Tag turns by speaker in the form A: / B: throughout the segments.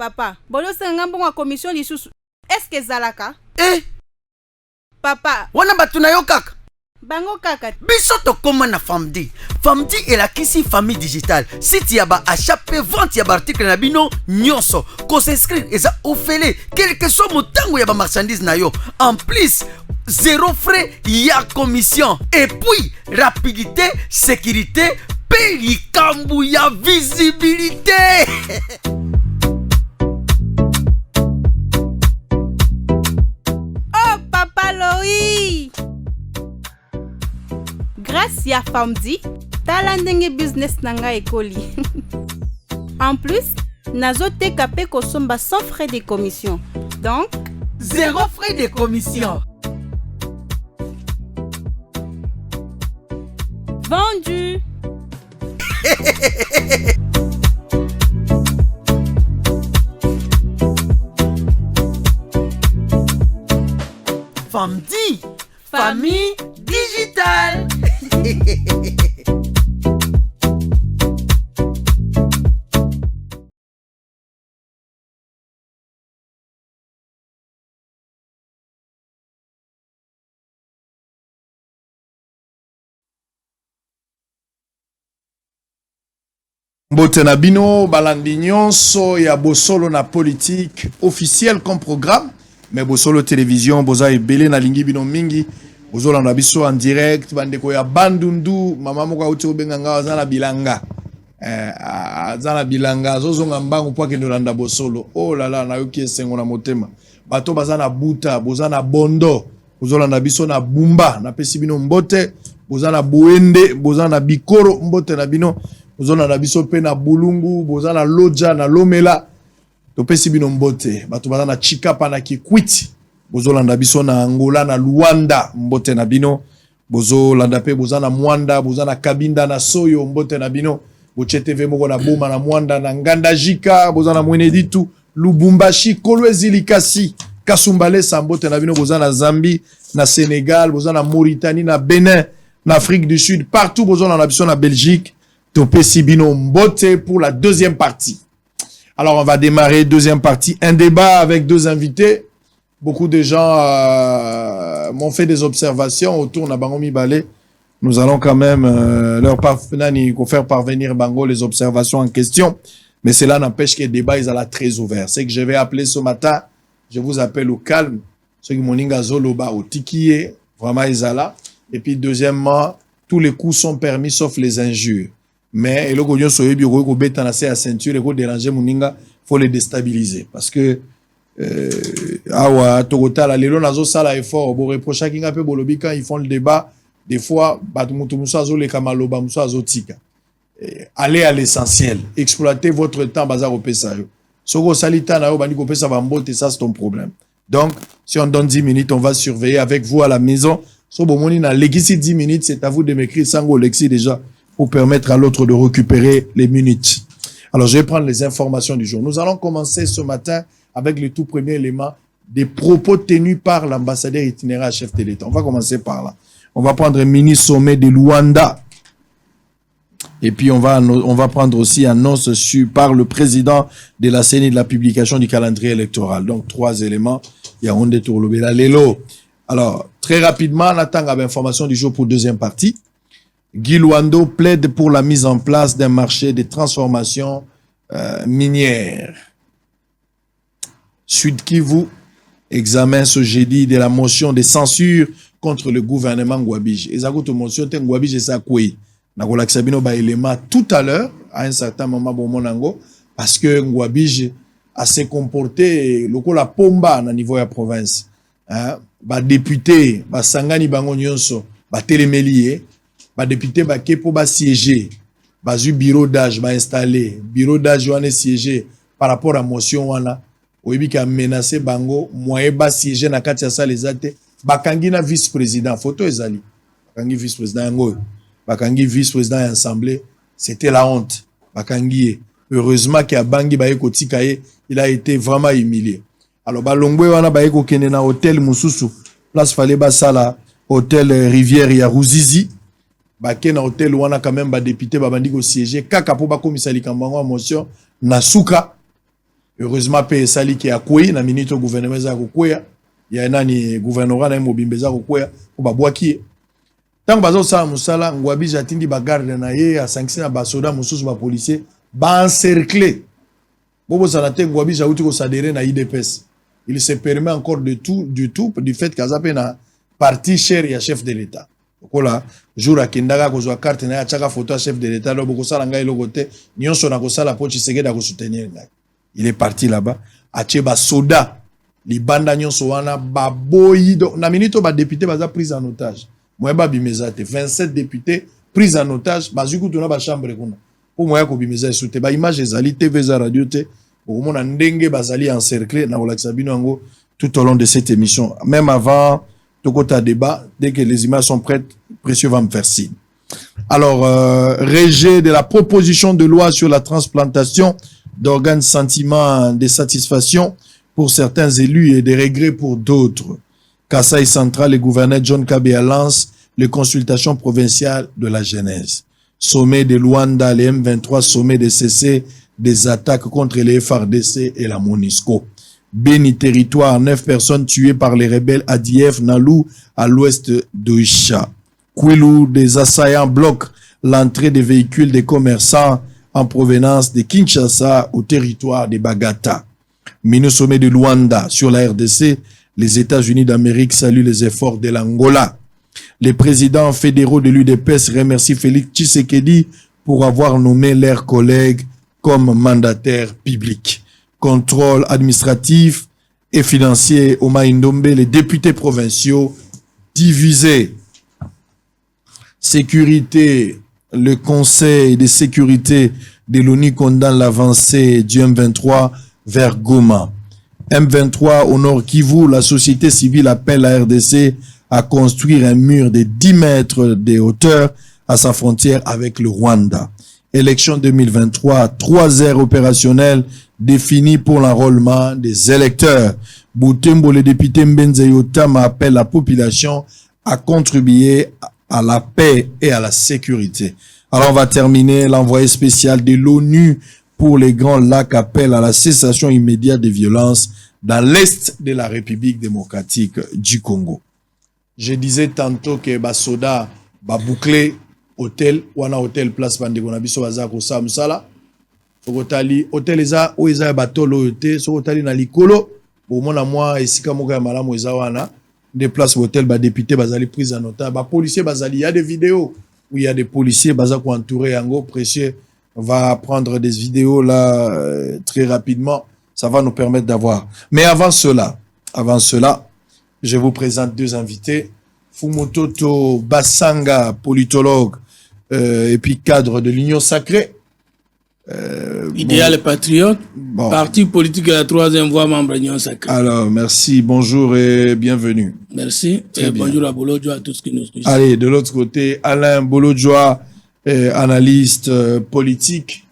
A: Papa, bolo sengambo wa commission lisusu. Est-ce que zalaka? Papa,
B: wana batuna yo kaka.
A: Bango kaka.
B: Biso to koma na Famdi. Famdi est la kisi famille digitale. Site yaba achapé vente yaba article na bino nyonso. Ko s'inscrire eza ofele quel que soit motango yaba marchandise na yo. En plus, zéro frais ya commission. Et puis rapidité, sécurité, paye kambu ya visibilité.
A: Oh Papa Loi. Grâce à Famdi, talendenge business nanga ekoli. En plus, nazote kapé kosomba sans frais de commission. Donc,
B: zéro frais de commission.
A: Vendu.
B: Famdi, famille digitale.
C: Mbote na bino balandi nyonso ya bosolo na politique officielle comme programme mais bosolo télévision boza ebele na lingi bino mingi bozolanda biso en direct bandeko ya bandundu mama moko auti obenga nga za na bilanga za na bilanga zozonga mbangu po akende landa bosolo oh la la na yoki esengo na motema bato baza na buta boza na bondo bozolanda biso na bumba na pesi bino mbote boza na buende boza na bikoro mbote na bino bozona na biso pe na bulungu boza na loja na lomela to pesi bino mbote bato baza na chikapa na kikwiti bozolanda biso na Angola na Luanda mbote na bino bozolanda pe boza na Mwanda boza na Kabinda na Soyo mbote na bino boche TV moko na Boma na Mwanda na Ngandajika boza na Mweneditu Lubumbashi Kolwezi Likasi Kasumbale mbote na bino boza na Zambie na Sénégal boza na Mauritanie na Bénin na Afrique du Sud partout bozolanda biso na Belgique. Topé Sibino Mbote pour la deuxième partie. Alors, on va démarrer deuxième partie. Un débat avec deux invités. Beaucoup de gens m'ont fait des observations autour de Bango Mibale. Nous allons quand même leur faire parvenir Bango les observations en question. Mais cela n'empêche que le débat est très ouvert. C'est que je vais appeler ce matin. Je vous appelle au calme. Ceux qui m'ont dit Zoloba au Tikiye. Vraiment, Isala. Et puis, deuxièmement, tous les coups sont permis sauf les injures. Mais le gouvernement soit bien au béton à sa ceinture et au déranger Muninga faut les déstabiliser parce que awa Togota la lelo nazo sala effort bo reprocher kinga pe bolobi quand ils font le débat des fois batu mutu musa zo le kamaloba musa zo tika allez à l'essentiel exploitez votre temps bazar au pesayo soko salita na yo bandi ko pesa bambote ça c'est ton problème donc si on donne 10 minutes on va surveiller avec vous à la maison so bomoni na legisi 10 minutes c'est à vous de m'écrire sango lexi déjà pour permettre à l'autre de récupérer les minutes. Alors, je vais prendre les informations du jour. Nous allons commencer ce matin avec le tout premier élément des propos tenus par l'ambassadeur itinéraire chef de l'État. On va commencer par là. On va prendre un mini-sommet de Luanda. Et puis, on va prendre aussi annonce par le président de la CENI de la publication du calendrier électoral. Donc, 3 éléments. Il y a Ronde Tourlobela Lelo. Alors, très rapidement, on attend l'information du jour pour deuxième partie. Guy Luando plaide pour la mise en place d'un marché de transformation minière. Sud Kivu examine ce jeudi de la motion de censure contre le gouvernement Ngouabige. Et ça coûte motion de Ngouabige et ça quoi? Nakola Sabino ba élément tout à l'heure à un certain moment bon monango parce que Ngouabige a se comporté loko la pomba na niveau ya province. Hein? Ba député ba sangani bango nyonso ba télémélié ba député ba kepo ba siéger ba zu bureau d'âge ba installé bureau d'âge wana siéger par rapport à motion wana oyebi ka menacer bango moyen ba siéger na kati ya salle ezate bakangi na vice président photo ezali bakangi vice président ngo bakangi vice président ya assemblée c'était la honte bakangi heureusement que abangi ba ekotika ye il a été vraiment humilié alors ba longwe wana ba eko kende na hôtel mususu place fallait ba sala hôtel Rivière ya Ruzizi Baké na hôtel wana quand même ba député ba bandi ko siéger kaka po ba komisa likambo ngo motion na suka heureusement PSali qui a koué na minute gouvernement za kouya ya nani gouvernement na mobimbe za kouya ko ba boaki tant bazo sa musala ngwabi jatindi ba garde na ye a sanction ba soda mususu ba policier ba encercler bobo sanate ngwabi jauti ko sadere na IDPS. Il se permet encore du fait qu'Azape na parti cher ya chef de l'État. Kola jour akindaga kozwa carte na ya chaka photo chef de l'État lo boko sala ngai lokote nyonso na kosala po Tshisekedi da ko soutenir ngai. Il est parti là-bas atie ba soda libanda nyonso wana ba boyi na minito ba député baza pris en otage. Moi ba bimezate 27 députés pris en otage bazuku tuna ba chambre kuna. Pour moi ko bimeza soute ba image ezali TV za radio te. Au moment ndenge bazali encerclé na olakisa bino ngo tout au long de cette émission. Même avant Tokota débat, dès que les images sont prêtes, Précieux va me faire signe. Alors, rejet de la proposition de loi sur la transplantation d'organes sentiments de satisfaction pour certains élus et des regrets pour d'autres. Kasaï Central et gouverneur John Kabila lance les consultations provinciales de la Genèse. Sommet de Luanda, les M23, sommet de CC des attaques contre les FARDC et la MONUSCO. Béni territoire, 9 personnes tuées par les rebelles ADF Nalou à l'ouest de Isha. Kwilu, des assaillants bloquent l'entrée des véhicules des commerçants en provenance de Kinshasa au territoire de Bagata. Minu sommet de Luanda sur la RDC, les États-Unis d'Amérique saluent les efforts de l'Angola. Les présidents fédéraux de l'UDPS remercient Félix Tshisekedi pour avoir nommé leurs collègues comme mandataires publics. Contrôle administratif et financier au Maïndombe, les députés provinciaux divisés. Sécurité, le Conseil de sécurité de l'ONU condamne l'avancée du M23 vers Goma. M23 au nord Kivu, la société civile appelle la RDC à construire un mur de 10 mètres de hauteur à sa frontière avec le Rwanda. Élection 2023, 3 aires opérationnelles définies pour l'enrôlement des électeurs. Boutembo, le député Mbenze Yotama appelle la population à contribuer à la paix et à la sécurité. Alors on va terminer. L'envoyé spécial de l'ONU pour les Grands Lacs appelle à la cessation immédiate des violences dans l'est de la République démocratique du Congo. Je disais tantôt que Basoda va boucler hôtel wana hôtel place bande kona biso baza ko samsala sokotali hôtel eza o eza batolo yote sokotali na likolo au mona moi esika moko ya malamu eza wana des places hôtel ba député bazali prise en otage ba policier bazali il y a des vidéos où il y a des policiers baza ko entourer yango. Précieux va prendre des vidéos là très rapidement, ça va nous permettre d'avoir. Mais avant cela je vous présente 2 invités. Fumototo Basanga, politologue et puis cadre de l'Union Sacrée.
D: Idéal patriote, bon. Parti politique de la 3e voie, membre de l'Union Sacrée.
C: Alors, merci, bonjour et bienvenue.
D: Merci, et bonjour à Bolodjoa, à tous qui nous suivent.
C: Allez, de l'autre côté, Alain Bolodjoa, analyste politique,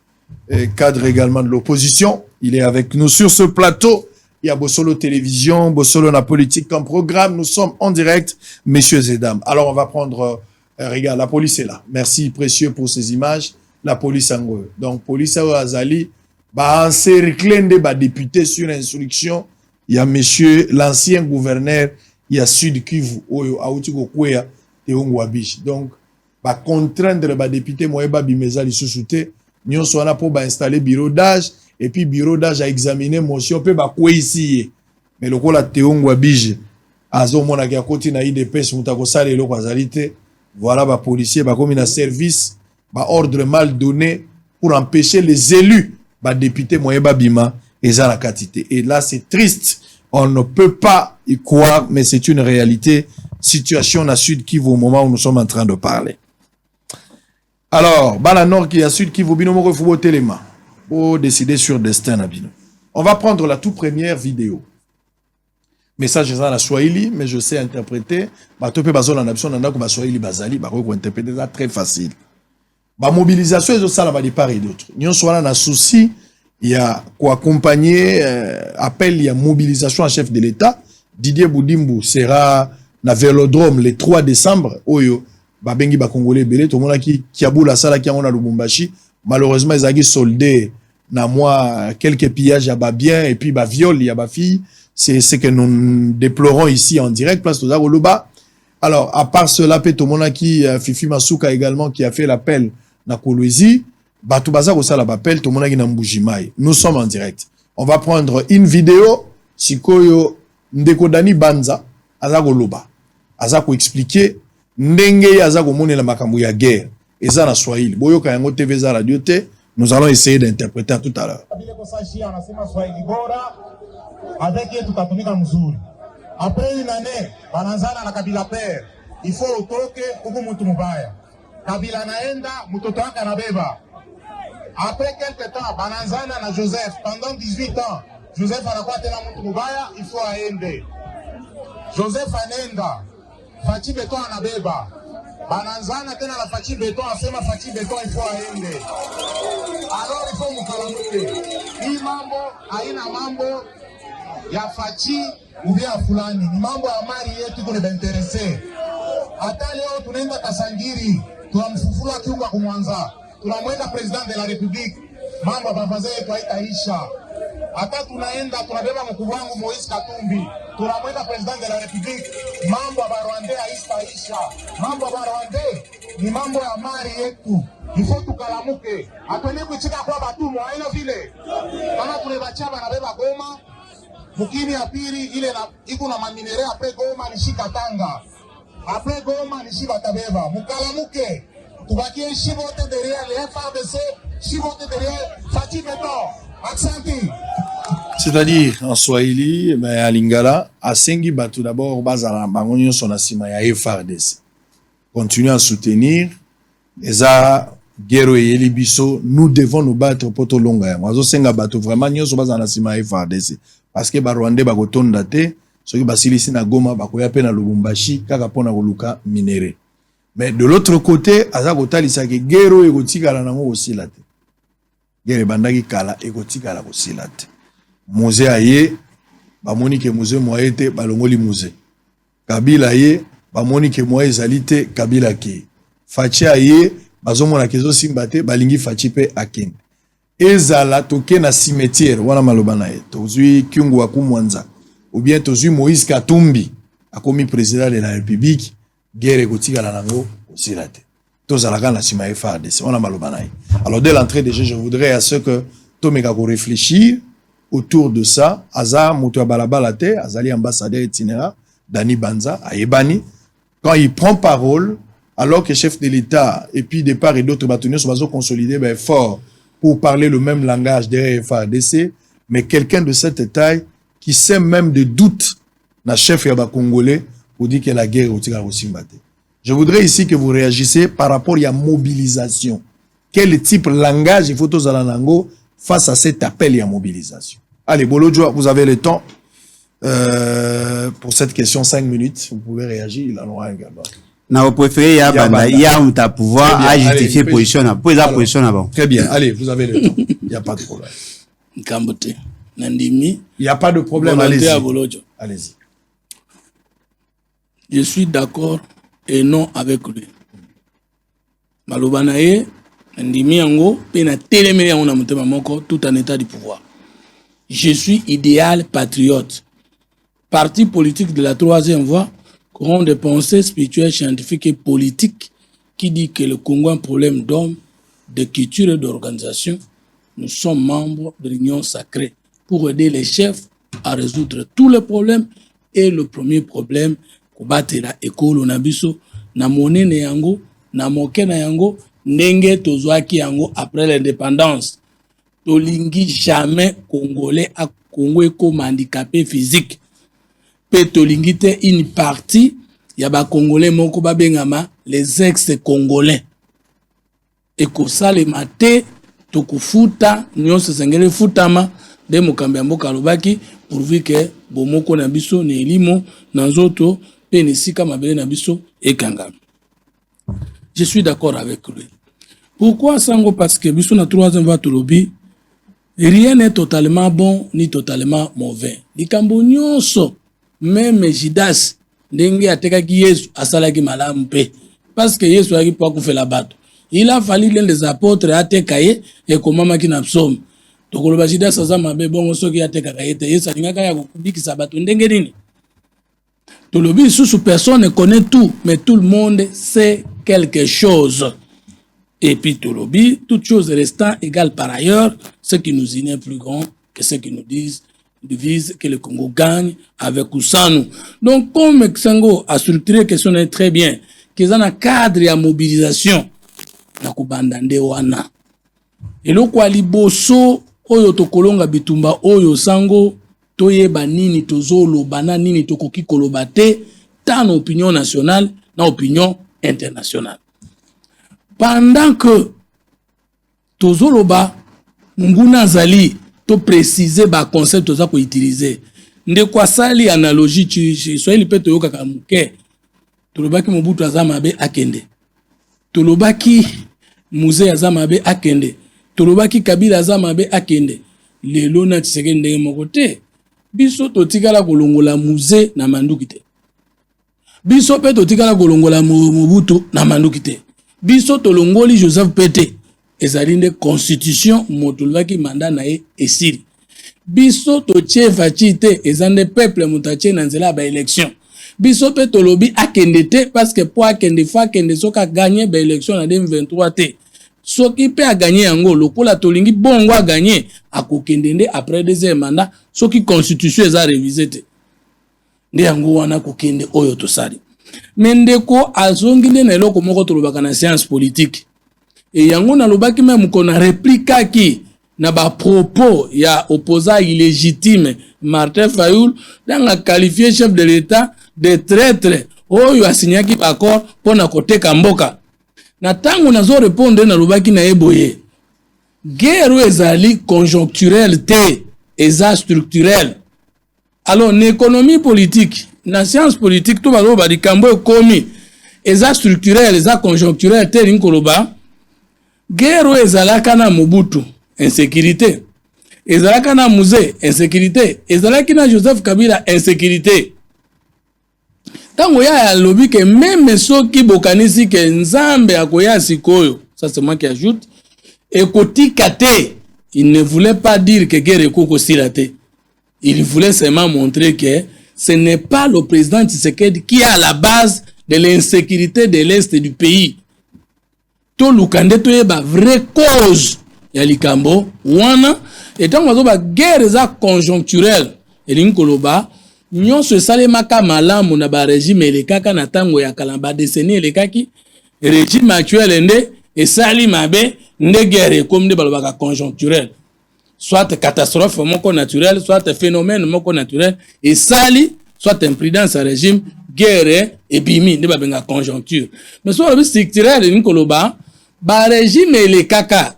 C: cadre également de l'opposition. Il est avec nous sur ce plateau. Il y a Bossolo Télévision, Bossolo na politique comme programme. Nous sommes en direct, messieurs et dames. Alors, on va prendre... regarde, la police est là. Merci, Précieux, pour ces images. La police en gros. Donc, police à Azali, encercler des députés sur instruction. Il y a monsieur, l'ancien gouverneur, il y a Sud Kivu, Aoutiko Kwea, Teongwabish. Donc, contraindre les députés, moi, Bimeza, les sous-soutés, nous sommes pour installer bureau d'âge. Et puis, bureau d'âge a examiné motion, peut quoi ici. Mais le coup, la Teongwabish, Azo Monaka Koti na IDPS, Moutakosale, le Kwazalité, voilà, policier, comme il a service, ordre mal donné pour empêcher les élus, députés, moyens, bima, et ça la quantité. Et là, c'est triste. On ne peut pas y croire, mais c'est une réalité. Situation à Sud Kivu au moment où nous sommes en train de parler. Alors, la Nord qui est à Sud Kivu, bino mo refubo téléma. Pour décider sur destin na bino. On va prendre la toute première vidéo. Message dans la Swahili, mais je sais interpréter. Tope bazol en option nanda ko Swahili bazali, ko interpréter ça très facile. Mobilisation et ça va de part et d'autre. Nous sommes dans souci, il y a quoi accompagner appel, il y a mobilisation en chef de l'État. Didier Boudimbu sera na Vélodrome le 3 décembre. Oyo Babengi ba Congolais belé tout le monde qui aboula sala qui on a Lubumbashi. Malheureusement ils ont soldé na moi quelques pillages à bas bien et puis bah viol y a bas fille. C'est ce que nous déplorons ici en direct place de Zagoloba. Alors à part cela, Petomonaki Fifi Masuka également qui a fait l'appel na Kolwezi, bah tout bazar au sala l'appel Tomonaki na Mbujimai. Nous sommes en direct. On va prendre une vidéo sikoyo Ndekodani Banza Azagoloba. Azako expliquer ndenge azako monela makambo ya guerre. Eza na Swahili. Boyoka yango TV za radio te. Nous allons essayer d'interpréter tout à l'heure.
E: Avec eux, tout a tombé comme mzuri. Après une année, bananzana na Kabila père, il faut utoke huku mtu mubaya. Kabila naenda, mtoto wake anabeba. Après quelques temps, bananzana na Joseph, pendant 18 ans, Joseph anakuwa tena mtu mubaya, il faut aende. Joseph anenda, Fachi Beton anabeba. Bananzana tena la Fachi Beton, asema Fachi Beton, il faut aende. Alors il faut mukalamuke. Hii mambo, haina mambo ya Fachi ubia fulani, ni mambo ya mali yetu kunibinteresse. Hata leo tunaenda Kasangiri, tunamfufula kiunga kumwanza, tunamweka president de la republique, mambo babaze yetu haitaisha. Hata tunaenda tunabeba mkubwa wangu Moise Katumbi, tunamweka president de la republique, mambo ya Rwanda haitaisha. Mambo ya Rwanda ni mambo ya mali yetu. Ifo tukalamuke. Atwende kuchika kwa batumo haina vile. Kama tunebachaba na beba Goma, mukini ya pili ile na iko na maminere apres Goma nishika Tanga. Apres Goma nishiba tabeba. Mukalamuke. Tubakie shibote derrière les FARDC, shibote derrière Fachi Beton. Aksanti.
C: C'est-à-dire en Swahili, mais à Lingala, à Sengi Batu d'abord, Bazara Bangonio son asima ya FARDC. Continuez à soutenir. Eza Guerre et Elibiso, nous devons nous battre pour tout longa. Wazo senga bato vraiment nyo so bazana sima FARDC. Parce que ba Rwanda ba kotonda te, soki basilisi na Goma ba koya pe na Lubumbashi kaka pona koluka minéré. Mais de l'autre côté, aza kotalisa ke guerre e kotikala nango osila te. Guerre bandaki kala e kotikala osila te. Musée aye ba moni ke musée moye te balongoli musée. Kabila ye ba moni ke moye ezali te Kabila ki. Fachi aye bazomona kezo simbate balingi Fachi pe akende. Ezala toke na cimetière wana maloba na ye. Tozui Kyungu wa Kumwanza ou bien tozui Moïse Katumbi akomi président de la République, guerre kotika la nango osilate. Tozalaka na sima FARDC wana maloba na ye. Alors dès l'entrée déjà je voudrais à ce que tomeka ko réfléchir autour de ça. Aza moto balabala te, azali ambassadeur itinéraire Dani Banza ayebani quand il prend parole alors que chef de l'État et puis de part et d'autres bâtonnets sont consolidés ben, fort pour parler le même langage derrière FARDC, mais quelqu'un de cette taille qui sait même de doute na chef yaba congolais pour dire que la guerre au Tigre aussi mbaté. Je voudrais ici que vous réagissez par rapport à la mobilisation. Quel type de langage il faut tous à l'ango face à cet appel à mobilisation. Allez, Bolodjoa, vous avez le temps pour cette question 5 minutes. Vous pouvez réagir, il en aura également.
F: Na vous préférez ya banda ya on t'a pouvoir à justifier position na pour la position avant.
C: Très bien, allez, vous avez le temps. Il y a pas de problème.
D: Kambote. Nandimi.
C: Il y a pas de problème, allez-y. Allez-y.
D: Je suis d'accord et non avec lui. Malobanaye Nandimi yango pe na télémé yango na mutema moko tout en état du pouvoir. Je suis idéal patriote. Parti politique de la troisième voie, courant de pensée spirituelle, scientifique et politique qui dit que le Congo a un problème d'hommes, de culture et d'organisation. Nous sommes membres de l'Union sacrée pour aider les chefs à résoudre tous les problèmes. Et le premier problème, combattre la école na biso, na monene yango, na moke na yango, ndenge tozwaki yango après l'indépendance. Tolingi jamais Congolais à Congo comme handicapé physique. Tolingi te une partie yaba Congolais moko babengama les ex-Congolais. Et ko sale mate to kufuta nyonso sengele futama de mokambe mboka lobaki pourvu que bomoko na biso ne elimo na nzoto pe nesika mabele na biso ekangama. Je suis d'accord avec lui. Pourquoi sango? Parce que biso na troisième voie tolobi rien n'est totalement bon ni totalement mauvais. Likambo nyonso même Judas ndenge atekaki Yesu asalaki malamu pe parce que Yesu aki pa kufela bato. Il a fallu l'un des apôtres atekaye et komamaki na psaume. tokoloba Judas aza mabe bongo soki atekaka ye te ye salingaka ya kobikisa bato ndenge nini. Tolobi sous personne ne connaît tout, mais tout le monde sait quelque chose. Et puis Tolobi, toutes choses restant égales par ailleurs, ce qui nous unit est plus grand que ce qui nous divise que le Congo gagne avec Oussanu. Donc comme Xango a structuré question est très bien, qu'ils ont un cadre et mobilisation na kubandande wana. Et le kwa liboso oyo tokolonga bitumba oyo sango toyeba nini tozolo bana nini tokoki koloba te tant na opinion nationale na opinion internationale. Pendant que tozolo ba nguna zali to préciser ba concept toza ko utiliser nde kwa sali analogie ci Swahili pe toyoka kamuke tolobaki Mobutu azamabe akende tolobaki Muze azamabe akende tolobaki Kabila azamabe akende lelo na Tshisekedi ndenge moko te biso totikala kolongola Muze na manduki te biso pe totikala kolongola Mobutu na manduki te biso tolongoli Joseph Pete ezali nde constitution motolaki mandat na ye esili biso totie faci te ezande peuple mutatie na nzela ba élection biso pe tolobi akende te parce que po akende fa akende soka gagner ba élection na 2023 te soki pe a gagner yango lokola tolingi bongo a gagner akokende nde après deuxième mandat soki constitution eza révisé te nde yango wana kokende oyo tosali mendeko azongi nde na eloko moko tolobaka na science politique et yango na lobaki même kona réplique ki na ba propos ya opposant illégitime Martin Fayoul danga qualifié chef de l'État de traître oyo asinyaki accord pona koteka mboka na tango nazo répondre na lobaki na eboye guerre ezali conjoncturelle te eza structurelle. Alors l'économie politique na science politique to baloba dikambo ekomi eza structurelle eza conjoncturelle te linkoloba guerre ezalaka na Mobutu insécurité ezalaka na Muze insécurité ezalaki na Joseph Kabila insécurité. Tango ya lobi que même soki bokanisi ke nzambe akoya sikoyo, ça c'est moi qui ajoute, ekotika te, il ne voulait pas dire que guerre ekoko silate. Il voulait seulement montrer que ce n'est pas le président Tshisekedi qui est à la base de l'insécurité de l'est du pays. To lukande to yeba vraie cause ya likambo wana etango zo ba guerre za conjoncturelle elinkoloba nyonso esalemaka malamu na ba régime elekaka na tango ya kalamba décennie elekaki régime actuel nde esali mabe nde guerre comme nde balobaka conjoncturelle soit catastrophe moko naturelle soit phénomène moko naturel esali soit imprudence à régime guerre ebimi nde babenga conjoncture mais soit le structurel elinkoloba ba régime elekaka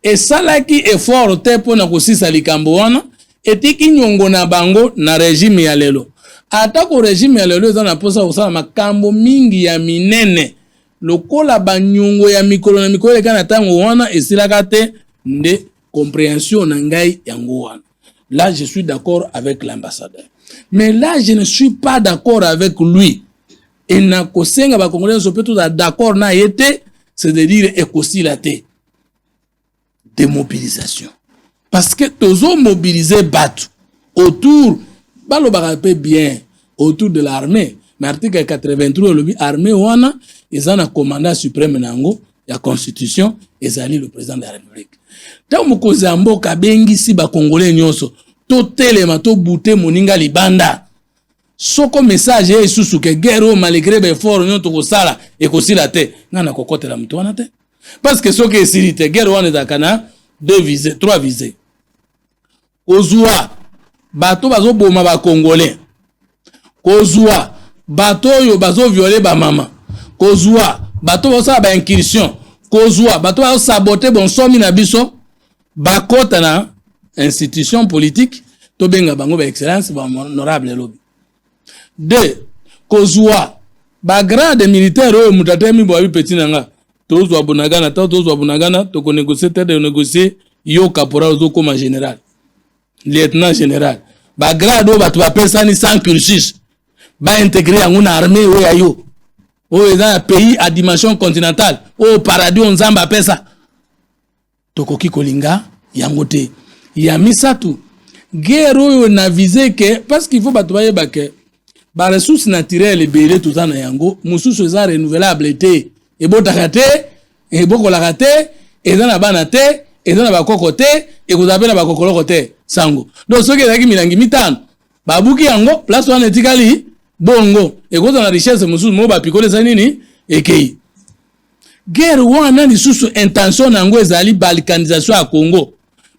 D: esalaki effort te pona kosisa likambo wana etiki nyongo na bango na régime ya lelo atako régime ya lelo ezana posa kosala makambo mingi ya minene lokola banyongo ya mikolo na mikolo kana tango wana esilaka te nde compréhension na ngai yango wana. Là je suis d'accord avec l'ambassadeur mais là je ne suis pas d'accord avec lui et na kosenga ba congolais so peut d'accord na yete c'est de dire écosilate de mobilisation. Parce que tous ont mobilisé battu autour, bien, autour de l'armée. Mais article 83, l'armée wana, ils ont un commandant suprême nango, la constitution, et zali le président de la République. Tant que Zambo kabengi si ba congolais nyonso, to telema to bouté moninga libanda. Soko message est sous que guerre malgré be fort nyon to kosala et kosila te, ngana kokote la mtu wana te. Parce que ce qui est silité, guerre wana zakana, 2 visées, 3 visées. Kozua, bato bazo boma ba congolais. Kozua, bato yo bazo violer ba mama. Kozua, bato bazo ba incursion. Kozua, bato bazo saboter bon somi na biso. Bakota na institution politique, to benga bango ba excellence ba honorable lobby. 2. Kozua, ba grade militaire o mutatemi bo abi petit nanga. Tozo abunagana, tozo abunagana, to ko négocier te de négocier yo caporal zo comme général. Lieutenant général. Ba grade o batu ba pesani sans cursus. Ba intégrer en une armée o yayo. O dans un pays à dimension continentale. O paradis on zamba pesa. Tokoki kolinga yango te. ya misatu guerre oyo na visé que parce qu'il faut batubaye bake ba ressources naturelles belé tout ça na yango mususu eza renouvelable te ebotaka te ebokolaka te eza na bana te eza na bakoko te ekozapela bakokoloko te sango donc soki ezalaki milangi mitano babuki yango place wana etikali bongo ekoza na richesse mususu mo bapikolesa nini ekei guerre wana lisusu intention nango ezali balkanisation ya Congo.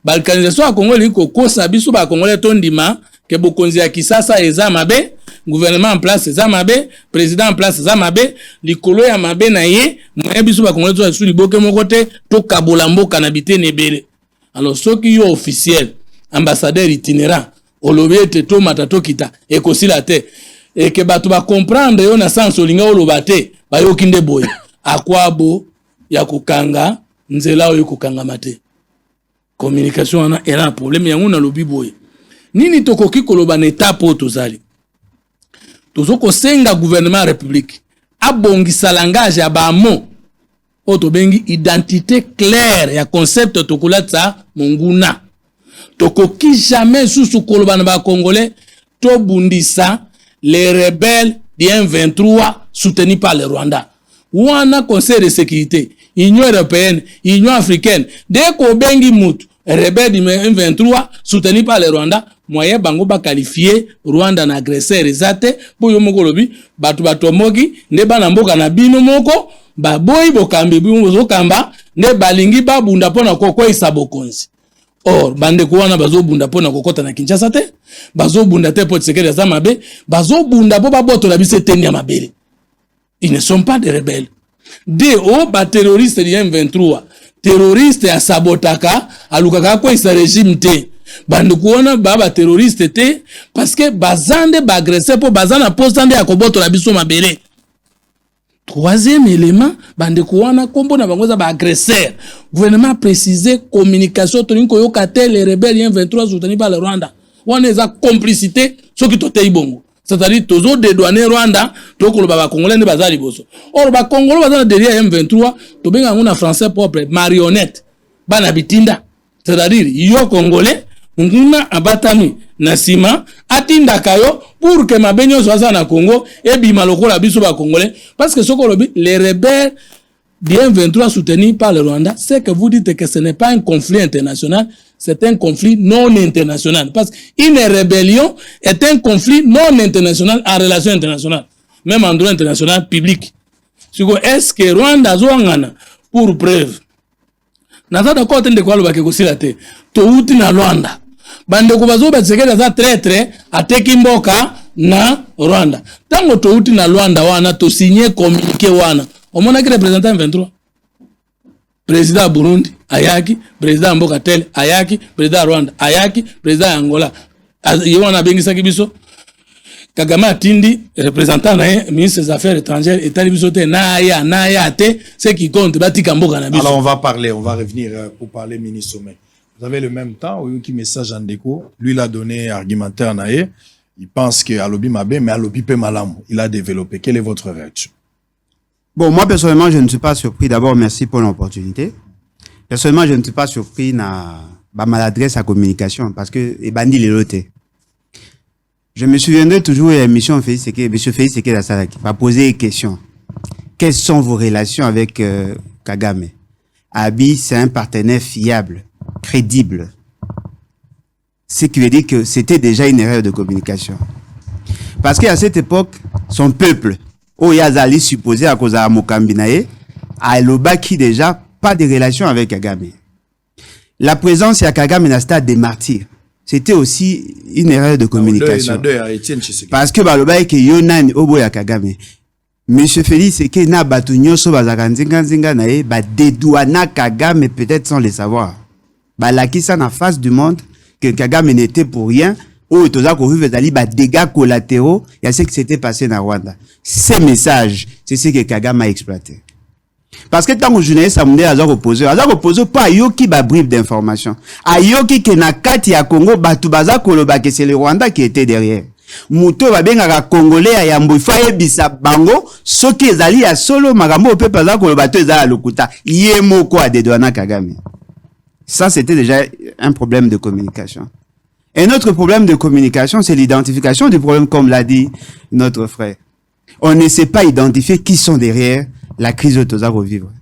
D: Balkanisation ya Congo liko kosa biso ba Congolais tondima ke bokonzi ya Kisasa eza mabe, gouvernement en place eza mabe, président en place eza mabe, likolo ya mabe na ye, moye biso ba Congolais to su liboke moko te to kabola mboka na bitene ebele. Alors soki yo officiel, ambassadeur itinérant, olobe te to matato kita ekosila te et que bato ba comprendre yo na sens olinga oloba te ba yo kinde boye. Akwabo ya kukanga nzela oyo kukanga mate. Communication wana era problème yango na lobi boye. Nini tokoki koloba na etape tozali. Tozoko senga gouvernement république abongisa langage ya bamo oto bengi identité claire ya concept tokolatsa monguna. Tokoki jamais sous koloba na ba congolais to bundisa les rebelles du M23 soutenus par le Rwanda. Wana conseil de sécurité, Union européenne, Union africaine, dès qu'on bengi mutu, rebelle du M23, soutenu par le Rwanda, moyen bango ba qualifié Rwanda na agresseur ezate, po yo moko lobi, batu mogi, ne bana mboka na bino moko, ba boy bokambi bino kamba, ne balingi ba bunda pona koko isabokonzi. Or, bande kuwana bazo bunda pona kokota na Kinshasa te, bazo bunda te po tsekele za mabe, bazo bunda po ba boto la bise tenya mabele. Ils ne sont pas des rebelles. Des hauts terroristes du M23, terroristes à sabotaka, à lukaka kwa isa régime te. Bandukuona baba terroriste te, parce que bazande ba agressé pour bazana postande à koboto la biso mabele. Troisième élément, bandekuana kombo na bangoza ba agresseur. Gouvernement précisé communication toninko yokate les rebelles M23 soutenus par le Rwanda. On est à complicité, ce qui tote ibongo. C'est-à-dire tozo dédouaner Rwanda to ko ba congolais ne bazali boso. Or ba congolais bazana derrière M23 to benga ngona français propre marionnette bana bitinda. C'est-à-dire yo congolais nguna abatami na sima atinda kayo pour que mabenyo soza na Congo et bima lokola biso ba congolais parce que soko lobi les rebelles bien 23 soutenus par le Rwanda, c'est que vous dites que ce n'est pas un conflit international, c'est un conflit non international. Parce qu'une rébellion est un conflit non international en relation internationale, même en droit international public. Est-ce que Rwanda zouangana pour preuve? Naza d'accord de quoi le bakeko silate. To uti na Rwanda. Bande kubazo batsekela za traître ateki mboka na Rwanda. Tango to uti na Rwanda wana to signer communiqué wana. On a qui représentant 23. Président Burundi, Ayaki, président Mboka Tel, Ayaki, président Rwanda, Ayaki, président Angola. Yona Bengisa Kibiso. Kagama Tindi, représentant ministre des Affaires étrangères, et Talibisote, Naya, Te, ce qui compte, Batika Mboka Nabiso.
C: Alors on va revenir pour parler ministre. Mais vous avez le même temps, ou qui message en déco, lui il a donné argumentaire Naye, il pense que Alobi Mabe, mais Alobi Pe Malam, il a développé. Quelle est votre réaction?
F: Bon, moi, personnellement, je ne suis pas surpris. D'abord, merci pour l'opportunité. Personnellement, je ne suis pas surpris na maladresse à communication parce que bandi les lotés. Je me souviendrai toujours de l'émission Félix Seke Salaki va poser une question. Quelles sont vos relations avec Kagame? Abi, c'est un partenaire fiable, crédible. Ce qui veut dire que c'était déjà une erreur de communication. Parce qu'à cette époque, son peuple, Oyazali supposé à cause de Mokambinae, a l'obaki déjà pas de relation avec Kagame. La présence de Kagame dans le stade des martyrs, c'était aussi une erreur de communication. Parce que l'obaki que Yonan Oboya Kagame, Monsieur Félix, c'est que na batunyo so bazakanzinga nae ba dédouana Kagame peut-être sans le savoir. Ba la qui ça en face du monde que Kagame n'était pour rien. Ou toza ko vivre dali ba dégâts collatéraux, il y a ce qui s'était passé dans Rwanda. Ces messages, c'est ce que Kagame a exploité. Parce que tant que journaliste amundé azar opposé pas yoki ba bribe d'information. A yoki ke na kati ya Congo batu baza koloba que c'est le Rwanda qui était derrière. Muto ba benga congolais ya mbofaye bisa bango soki ezali ya solo makambo pe baza koloba to ezala lokuta yemoko a dedouana Kagame. Ça, c'était déjà un problème de communication. Un autre problème de communication, c'est l'identification du problème, comme l'a dit notre frère. On ne sait pas identifier qui sont derrière la crise de Tozako vivre.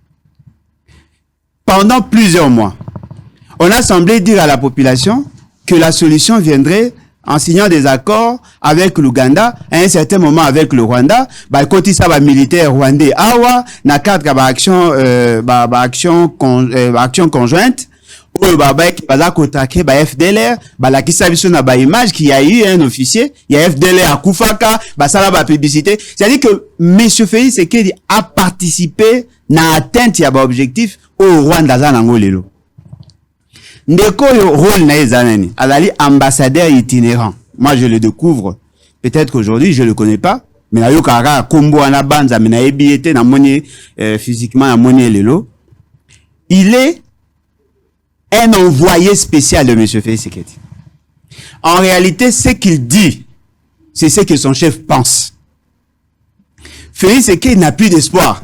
F: Pendant plusieurs mois, on a semblé dire à la population que la solution viendrait en signant des accords avec l'Ouganda, à un certain moment avec le Rwanda, côté ça va militaire rwandais awa, na cadre action conjointe, FDLR, la qui s'avise na image qu'il y a eu un officier, il y a FDLR à Koufaka, ça la publicité. C'est-à-dire que monsieur Félix Tshisekedi a participé na atteinte ya objectif au Rwanda za nangolelo. Ndeko yo rôle na ezanani, alali ambassadeur itinérant. Moi je le découvre, peut-être qu'aujourd'hui je le connais pas, mais na yo kara kombo ana banza mais na ebiete na moni physiquement na moni lelo. Il est un envoyé spécial de monsieur Félix Tshisekedi. En réalité, ce qu'il dit, c'est ce que son chef pense. Félix Tshisekedi n'a plus d'espoir.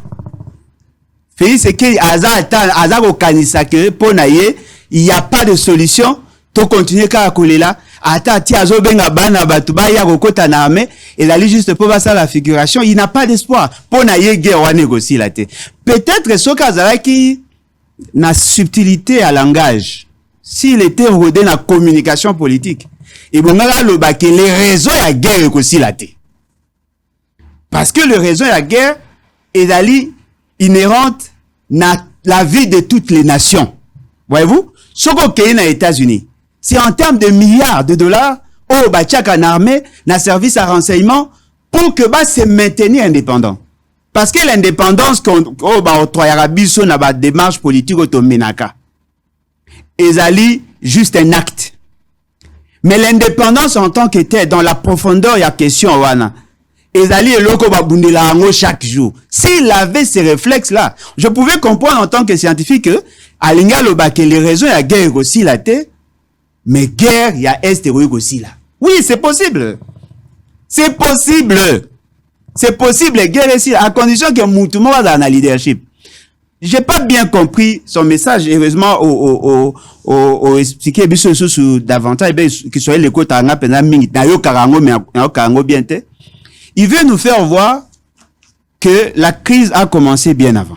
F: Félix Tshisekedi aza kokanisa ke ponaye, il n'y a pas de solution. To continuer ka kolela ata ti azo benga bana batu ba ya kokota na ame et ali juste pour ça la figuration, il n'a pas d'espoir. Ponaye guerre wa négocier la te. Peut-être soka zalaki na subtilité à langage. S'il était rodé na communication politique, et bon là le ba que les raisons à guerre aussi la te. Parce que le raison à guerre est dali inhérente na la vie de toutes les nations. Voyez-vous? Ce qu'on a aux États-Unis, c'est en termes de milliards de dollars, au bachak en armée, na service à renseignement, pour que bah se maintenir indépendant. Parce que l'indépendance qu'on octroyera biso na ba démarche politique automenaka. Ezali juste un acte. Mais l'indépendance en tant que telle, dans la profondeur, il y a question wana. Ezali eloko ba bundela ngo chaque jour. S'il avait ces réflexes-là, je pouvais comprendre en tant que scientifique que alinga loba que les raisons il y a guerre aussi la terre, mais guerre il y a est héroïque aussi là. Oui, c'est possible. C'est possible. C'est possible guerre ici à condition que Moutouma va dans la leadership. J'ai pas bien compris son message, heureusement au expliquer biso sous davantage que soit les côtes anga pena mingi na yo karango mais karango bien te. Il veut nous faire voir que la crise a commencé bien avant.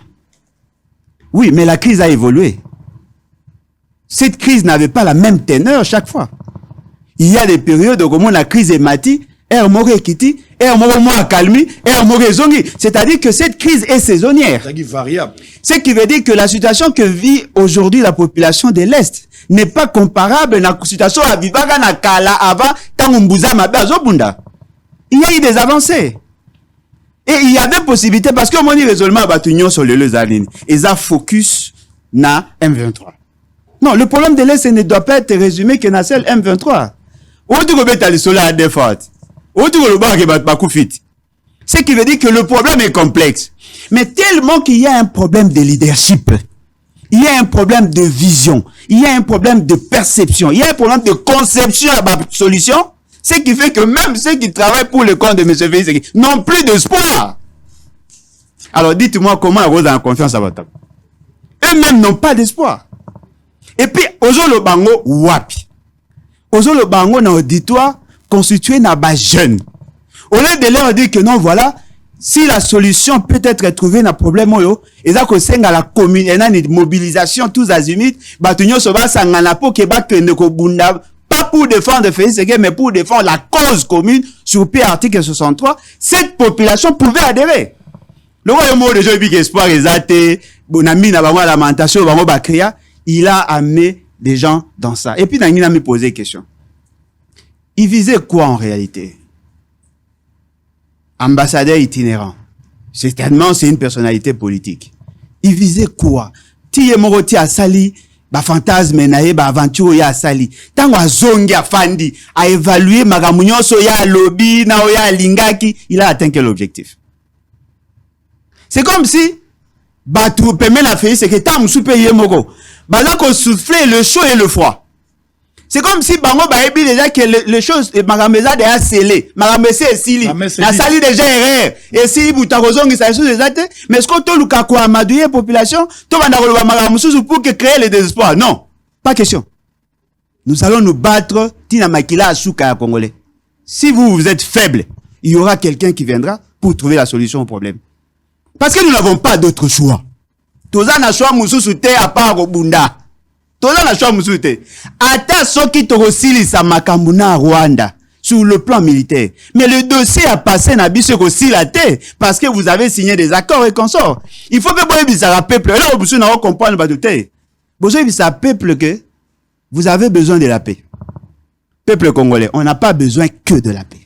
F: Oui, mais la crise a évolué. Cette crise n'avait pas la même teneur chaque fois. Il y a des périodes où la crise est mati, c'est-à-dire que cette crise est saisonnière.
C: Variable.
F: Ce qui veut dire que la situation que vit aujourd'hui la population de l'Est n'est pas comparable à la situation à Vivaga na Kala avant Tangumbuza Mabazobunda. Il y a eu des avancées. Et il y a des possibilités parce que mon raisonnement à Batunion sur le Lezalini. Ils ont focus na M23. Non, le problème de l'Est ne doit pas être résumé que na seul M23. Ce qui veut dire que le problème est complexe. Mais tellement qu'il y a un problème de leadership, il y a un problème de vision, il y a un problème de perception, il y a un problème de conception à la solution, ce qui fait que même ceux qui travaillent pour le compte de M. Félix n'ont plus d'espoir. Alors dites-moi comment ils ont confiance à votre table. Eux-mêmes n'ont pas d'espoir. Et puis, Ozolo Bango, wapi. Ozolo Bango na auditoire constitué na ba jeune. Au lieu de leur dire que non, voilà, si la solution peut être trouvée dans le problème, et ça que c'est à la commune, et une mobilisation tous azimuts, batunyo soba sangana po ke ba que ne ko bunda, pas pour défendre Félix Tshisekedi, mais pour défendre la cause commune sur P article 63, cette population pouvait adhérer. Le royaume de gens qui espoir exaté, bonami na ba lamentation, ba ba kriya, il a amené des gens dans ça. Et puis Nangina me posé une question. Il visait quoi en réalité? Ambassadeur itinérant. Certainement, c'est une personnalité politique. Il visait quoi? Tiye moroti a sali, ba fantasme nae, ba aventure ya sali. Tango a zongi a fandi, a évalué magamunyoso ya lobby, na ya lingaki, il a atteint quel objectif? C'est comme si, ba tout permet la fée, c'est que tam soupe yemoko. Bah là qu'on soufflait le chaud et le froid. C'est comme si bango ba ebi déjà que les choses magameza déjà scellé, magamese esili, na sali déjà erreur. Et si butakozongi ça sous déjà mais est-ce que to luka ko amadouye population, to banda ko ba magamususu pour que créer le désespoir? Non. Pas question. Nous allons nous battre, Tina Makila Asuka Congolais. Si vous êtes faible, il y aura quelqu'un qui viendra pour trouver la solution au problème. Parce que nous n'avons pas d'autre choix. Toza na choix mususu te à part Bunda. Toza na choix mususu te. Ata soki torosili sa makambuna Rwanda sur le plan militaire. Mais le dossier a passé na biso aussi la terre parce que vous avez signé des accords et consorts. Il faut que vous ayez un peuple. Là, vous n'avez pas comprendre le terre. Vous avez un peuple que vous avez besoin de la paix. Peuple congolais, on n'a pas besoin que de la paix.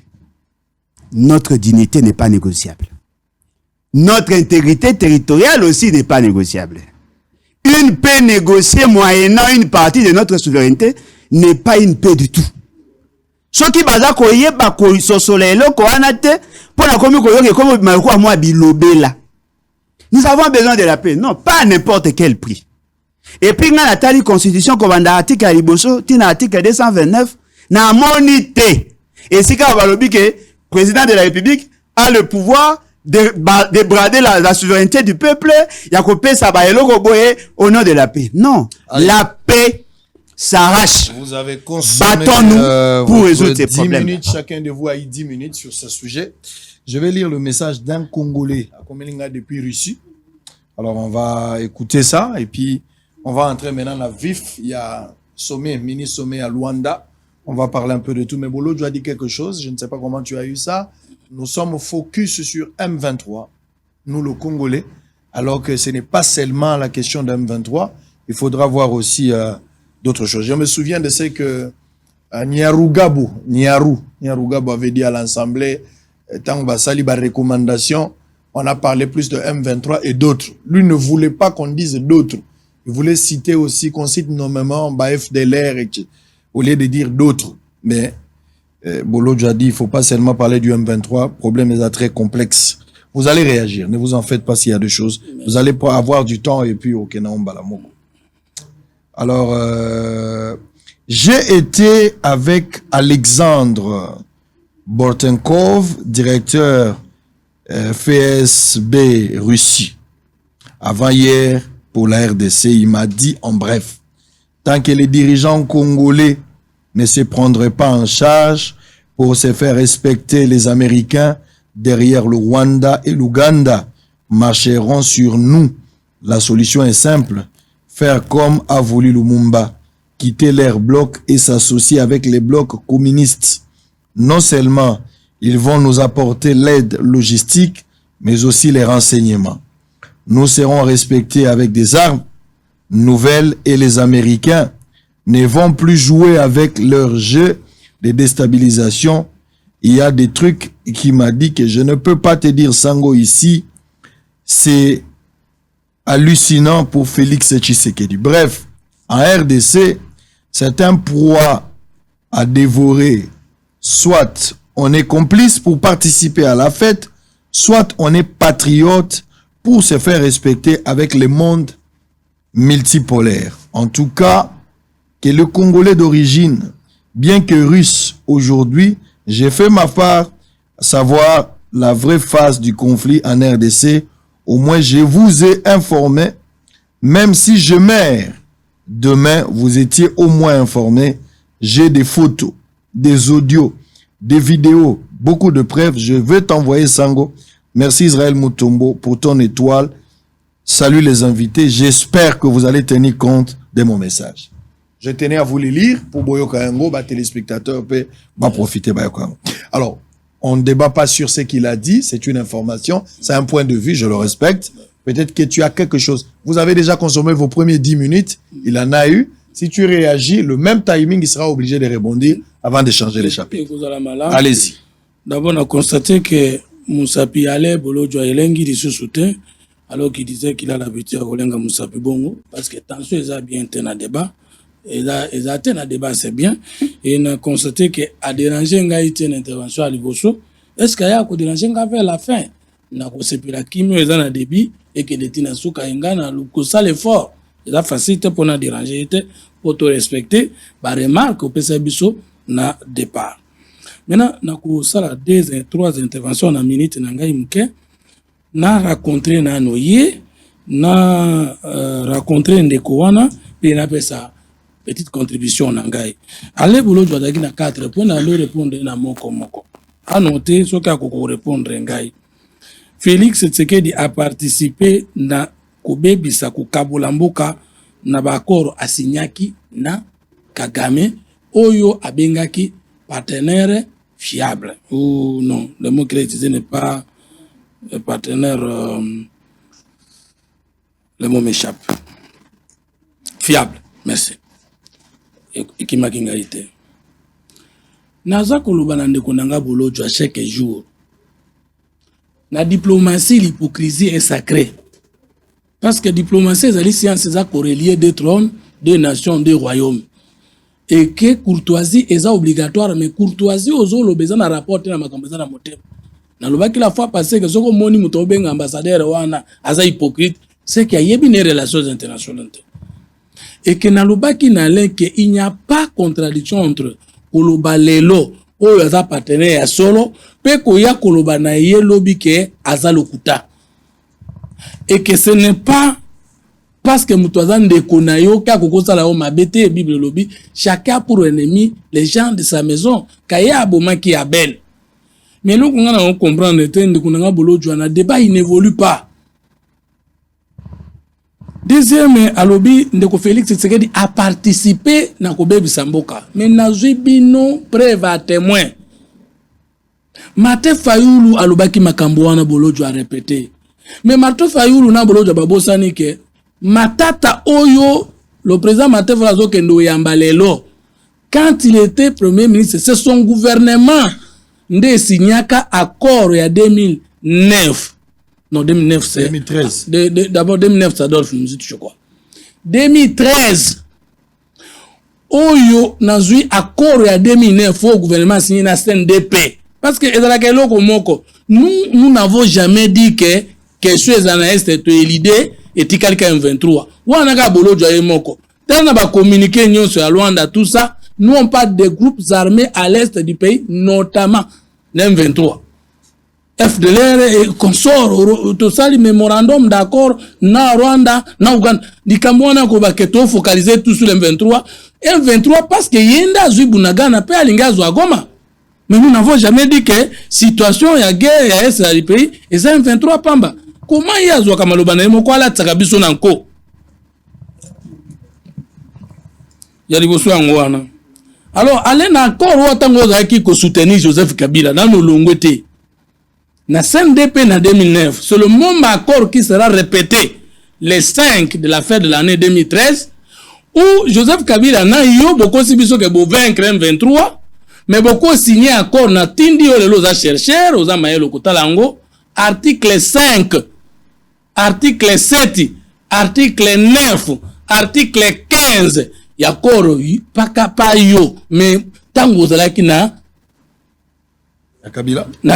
F: Notre dignité n'est pas négociable. Notre intégrité territoriale aussi n'est pas négociable. Une paix négociée moyennant une partie de notre souveraineté n'est pas une paix du tout. Ce qui baza koye ba ko sosolelo ko anate pour la komi koyoke comme malko moi bilobela. Nous avons besoin de la paix, non pas à n'importe quel prix. Et puis dans la tali constitution ko banda article à liboso tina article 229 na monité. Et si ka balobi que président de la République a le pouvoir de brader la souveraineté du peuple, ya ko pe sa ba eloko boye au nom de la paix. Non, la paix s'arrache.
C: Vous avez consommé
F: battons-nous pour résoudre ces
C: 10
F: problèmes.
C: minutes, chacun de vous a eu 10 minutes sur ce sujet. Je vais lire le message d'un Congolais à Komelinga depuis Russie. Alors on va écouter ça et puis on va entrer maintenant à vif. Il y a sommet, mini sommet à Luanda. On va parler un peu de tout. Mais Bolo, tu as dit quelque chose. Je ne sais pas comment tu as eu ça. Nous sommes focus sur M23, nous le Congolais, alors que ce n'est pas seulement la question de M23. Il faudra voir aussi d'autres choses. Je me souviens de ce que Nyarugabo avait dit à l'Assemblée, tant que sali ba recommandation, on a parlé plus de M23 et d'autres. Lui ne voulait pas qu'on dise d'autres. Il voulait citer aussi, qu'on cite nommément FDLR, au lieu de dire d'autres. Mais Bolo a dit, il ne faut pas seulement parler du M23, le problème est très complexe. Vous allez réagir, ne vous en faites pas s'il y a des choses. Vous allez pas avoir du temps et puis au Kenaombalamoko. Alors, j'ai été avec Alexandre Bortenkov, directeur FSB Russie. Avant hier, pour la RDC, il m'a dit en bref, tant que les dirigeants congolais ne se prendraient pas en charge pour se faire respecter, les Américains derrière le Rwanda et l'Ouganda marcheront sur nous. La solution est simple, faire comme a voulu Lumumba, quitter leur bloc et s'associer avec les blocs communistes. Non seulement ils vont nous apporter l'aide logistique, mais aussi les renseignements. Nous serons respectés avec des armes nouvelles et les Américains ne vont plus jouer avec leur jeu de déstabilisation. Il y a des trucs qui m'a dit que je ne peux pas te dire Sango ici. C'est hallucinant pour Félix Tshisekedi. Bref, en RDC, c'est un proie à dévorer. Soit on est complice pour participer à la fête, soit on est patriote pour se faire respecter avec le monde multipolaire. En tout cas, que le Congolais d'origine, bien que russe aujourd'hui, j'ai fait ma part à savoir la vraie phase du conflit en RDC. Au moins, je vous ai informé, même si je meurs demain, vous étiez au moins informé. J'ai des photos, des audios, des vidéos, beaucoup de preuves. Je vais t'envoyer, Sango. Merci Israël Mutombo pour ton étoile. Salut les invités. J'espère que vous allez tenir compte de mon message. Je tenais à vous les lire pour Boyoka Yango, téléspectateurs peuvent profiter. Alors, on ne débat pas sur ce qu'il a dit, c'est une information, c'est un point de vue, je le respecte. Peut-être que tu as quelque chose. Vous avez déjà consommé vos premiers 10 minutes, il en a eu. Si tu réagis, le même timing, il sera obligé de rebondir avant de changer les chapitres. Allez-y.
D: D'abord, on a constaté que Moussapi allait, Bolo Djoayelengi, il se soutient, alors qu'il disait qu'il a l'habitude à Rolenga Moussapi Bongo, parce que tension, ils ont bien tenu un débat. Ils ont atteint un débat, c'est bien. Et on a constaté qu'à déranger une intervention à Liboso, est-ce qu'il y a un déranger vers la fin? On a constaté que la chimie est en débit et que les Tinasuka Ngana, le l'effort. Il a facilité pour nous déranger, pour te respecter. Par remarque, au PCBiso, n'a départ. Maintenant, on a constaté 3 interventions en minute, on a rencontré Nanoye, on a rencontré Ndekowana, puis on a fait ça. petite contribution nangai. Allez boulot joadaki na 4 points na le répondre na moko. A noter ce qu'a répondre ngai. Félix Tshisekedi a participé na kobebisa kukabola mboka na bakoro asinyaki na Kagame oyo abengaki partenaire fiable. Ou non, le mot qu'il a utilisé n'est pas partenaire, le mot m'échappe. Fiable, merci. Et qui m'a été. Naza koloba na ndeko nanga bolojo à chaque jour. La diplomatie, l'hypocrisie est sacrée. Parce que diplomatie, c'est science corrélée des trônes, des nations, des royaumes. Et que courtoisie est obligatoire, mais courtoisie aux autres, besoin de rapporter na makambo na motema. Na lobaki la fois passée que soko moni muto benga ambassadeur wana aza hypocrite, c'est qu'il y a des relations internationales. Et que na lobaki na que il n'y a pas contradiction entre koloba lelo oyo aza partenaire ya solo pe koya koloba na ye lobi ke aza lokuta. Et que ce n'est pas parce que mutoazan de konayo ka kokosa la oma bete Bible lobby chacun pour ennemi les gens de sa maison kaya aboma ki Abel. Mais nous on comprendre de kunanga bolo joana débat il n'évolue pas. Deuxième alobi ndeko Félix Tshisekedi a participé na kobebi samboka mais nazui bino preuve à témoin. Mate Fayulu alobaki makambo wana bolo jo a répété. Mais Mate Fayulu na bolo jo babosani ke Matata Oyo, le président Mate Fayulu kendo yambalelo. Quand il était premier ministre, c'est son gouvernement nde signaka accord ya 2009. Non, 2009 c'est
C: 2013.
D: D'abord 2009 c'est Adolphe Muzit, je crois. 2013 Oyo nazui accord ya 2009 au gouvernement signé na CNDP. Parce que ezalaka eloko moko, nous n'avons jamais dit que ce est l'idée et tikalika M23. Wana ka bolo joye moko. Tana ba communiquer nyonso ya Luanda tout ça, nous on parle des groupes armés à l'est du pays, notamment l'M23. FDLR et consort tout ça le mémorandum d'accord na Rwanda na Uganda dikamwana ko baketo focaliser tout sur l'M23 M23 parce que yenda zubunaga na pe alinga zo Goma. Mais nous n'avons jamais dit que situation ya guerre ya est du pays et ça M23 pamba. Comment y a zo kamaloba na moko ala tsaka biso na nko? Ya liboso ngwana. Alors allez na encore watango za ki ko soutenir Joseph Kabila na no longwete. Na CNDP na 2009, c'est le même accord qui sera répété les 5 de la fête de l'année 2013 où Joseph Kabila na yo boko sibiso ke bo vaincre M23 mais beaucoup signé accord na tindi o lelo za chercheur oza mayelo kotalango article 5 article 7 article 9 article 15 ya accord paka pa yo mais tango zalaki na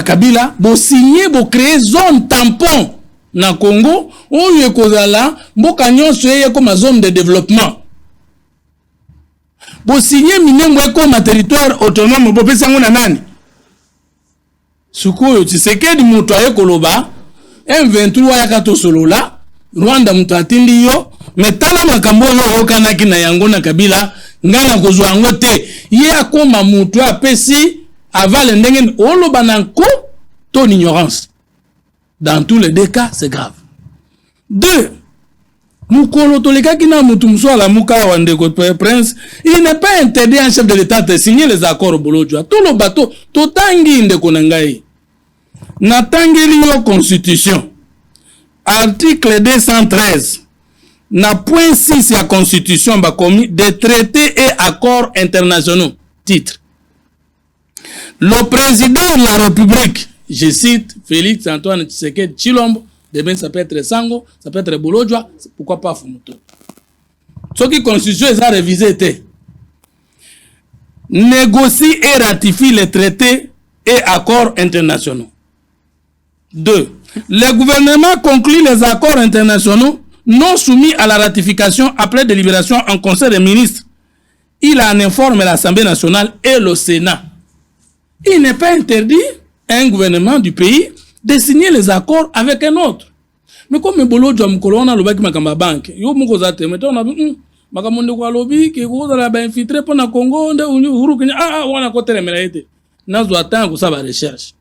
D: Kabila bo signé bo créer zone tampon na Congo oyo ekozala mboka nyonso ye comme zone de développement bo signé minembo comme territoire autonome bo pesa ngona nani suko Tshisekedi muto aye koloba M23 yakato solola Rwanda muto atindi yo metala makambo yo okanaki na yango na Kabila ngana kozwa ngote ye akoma muto apesi avant le ndenge oloba na nko ton ignorance. Dans tous les deux cas, c'est grave. 2. Mukolo toleka kina mutumso ala muka wandeko prince, il n'est pas interdit à un chef de l'État de signer les accords bolojwa. Tout le bateau, totangi ndeko nangai. Natangeli yo constitution. Article 213. Na point 6 ya constitution ba commis des traités et accords internationaux. Titre. Le président de la République, je cite Félix Antoine Tshisekedi Tshilombo, demain ça peut être Sango, ça peut être Bolojwa, pourquoi pas Fumuto. Ce qui constitution est révisé était négocie et ratifie les traités et accords internationaux. 2. Le gouvernement conclut les accords internationaux non soumis à la ratification après délibération en Conseil des ministres. Il en informe l'Assemblée nationale et le Sénat. Il n'est pas interdit à un gouvernement du pays de signer les accords avec un autre. Mais comme Bolo Djam Kolona le baki makamba banque, yo moko zate meto na Makamonde kwa lobby ke ko la ba infiltrer pour na Congo nde Uhuru Kenyatta wana ko telemela ete nazo atanga ko sa ba recherche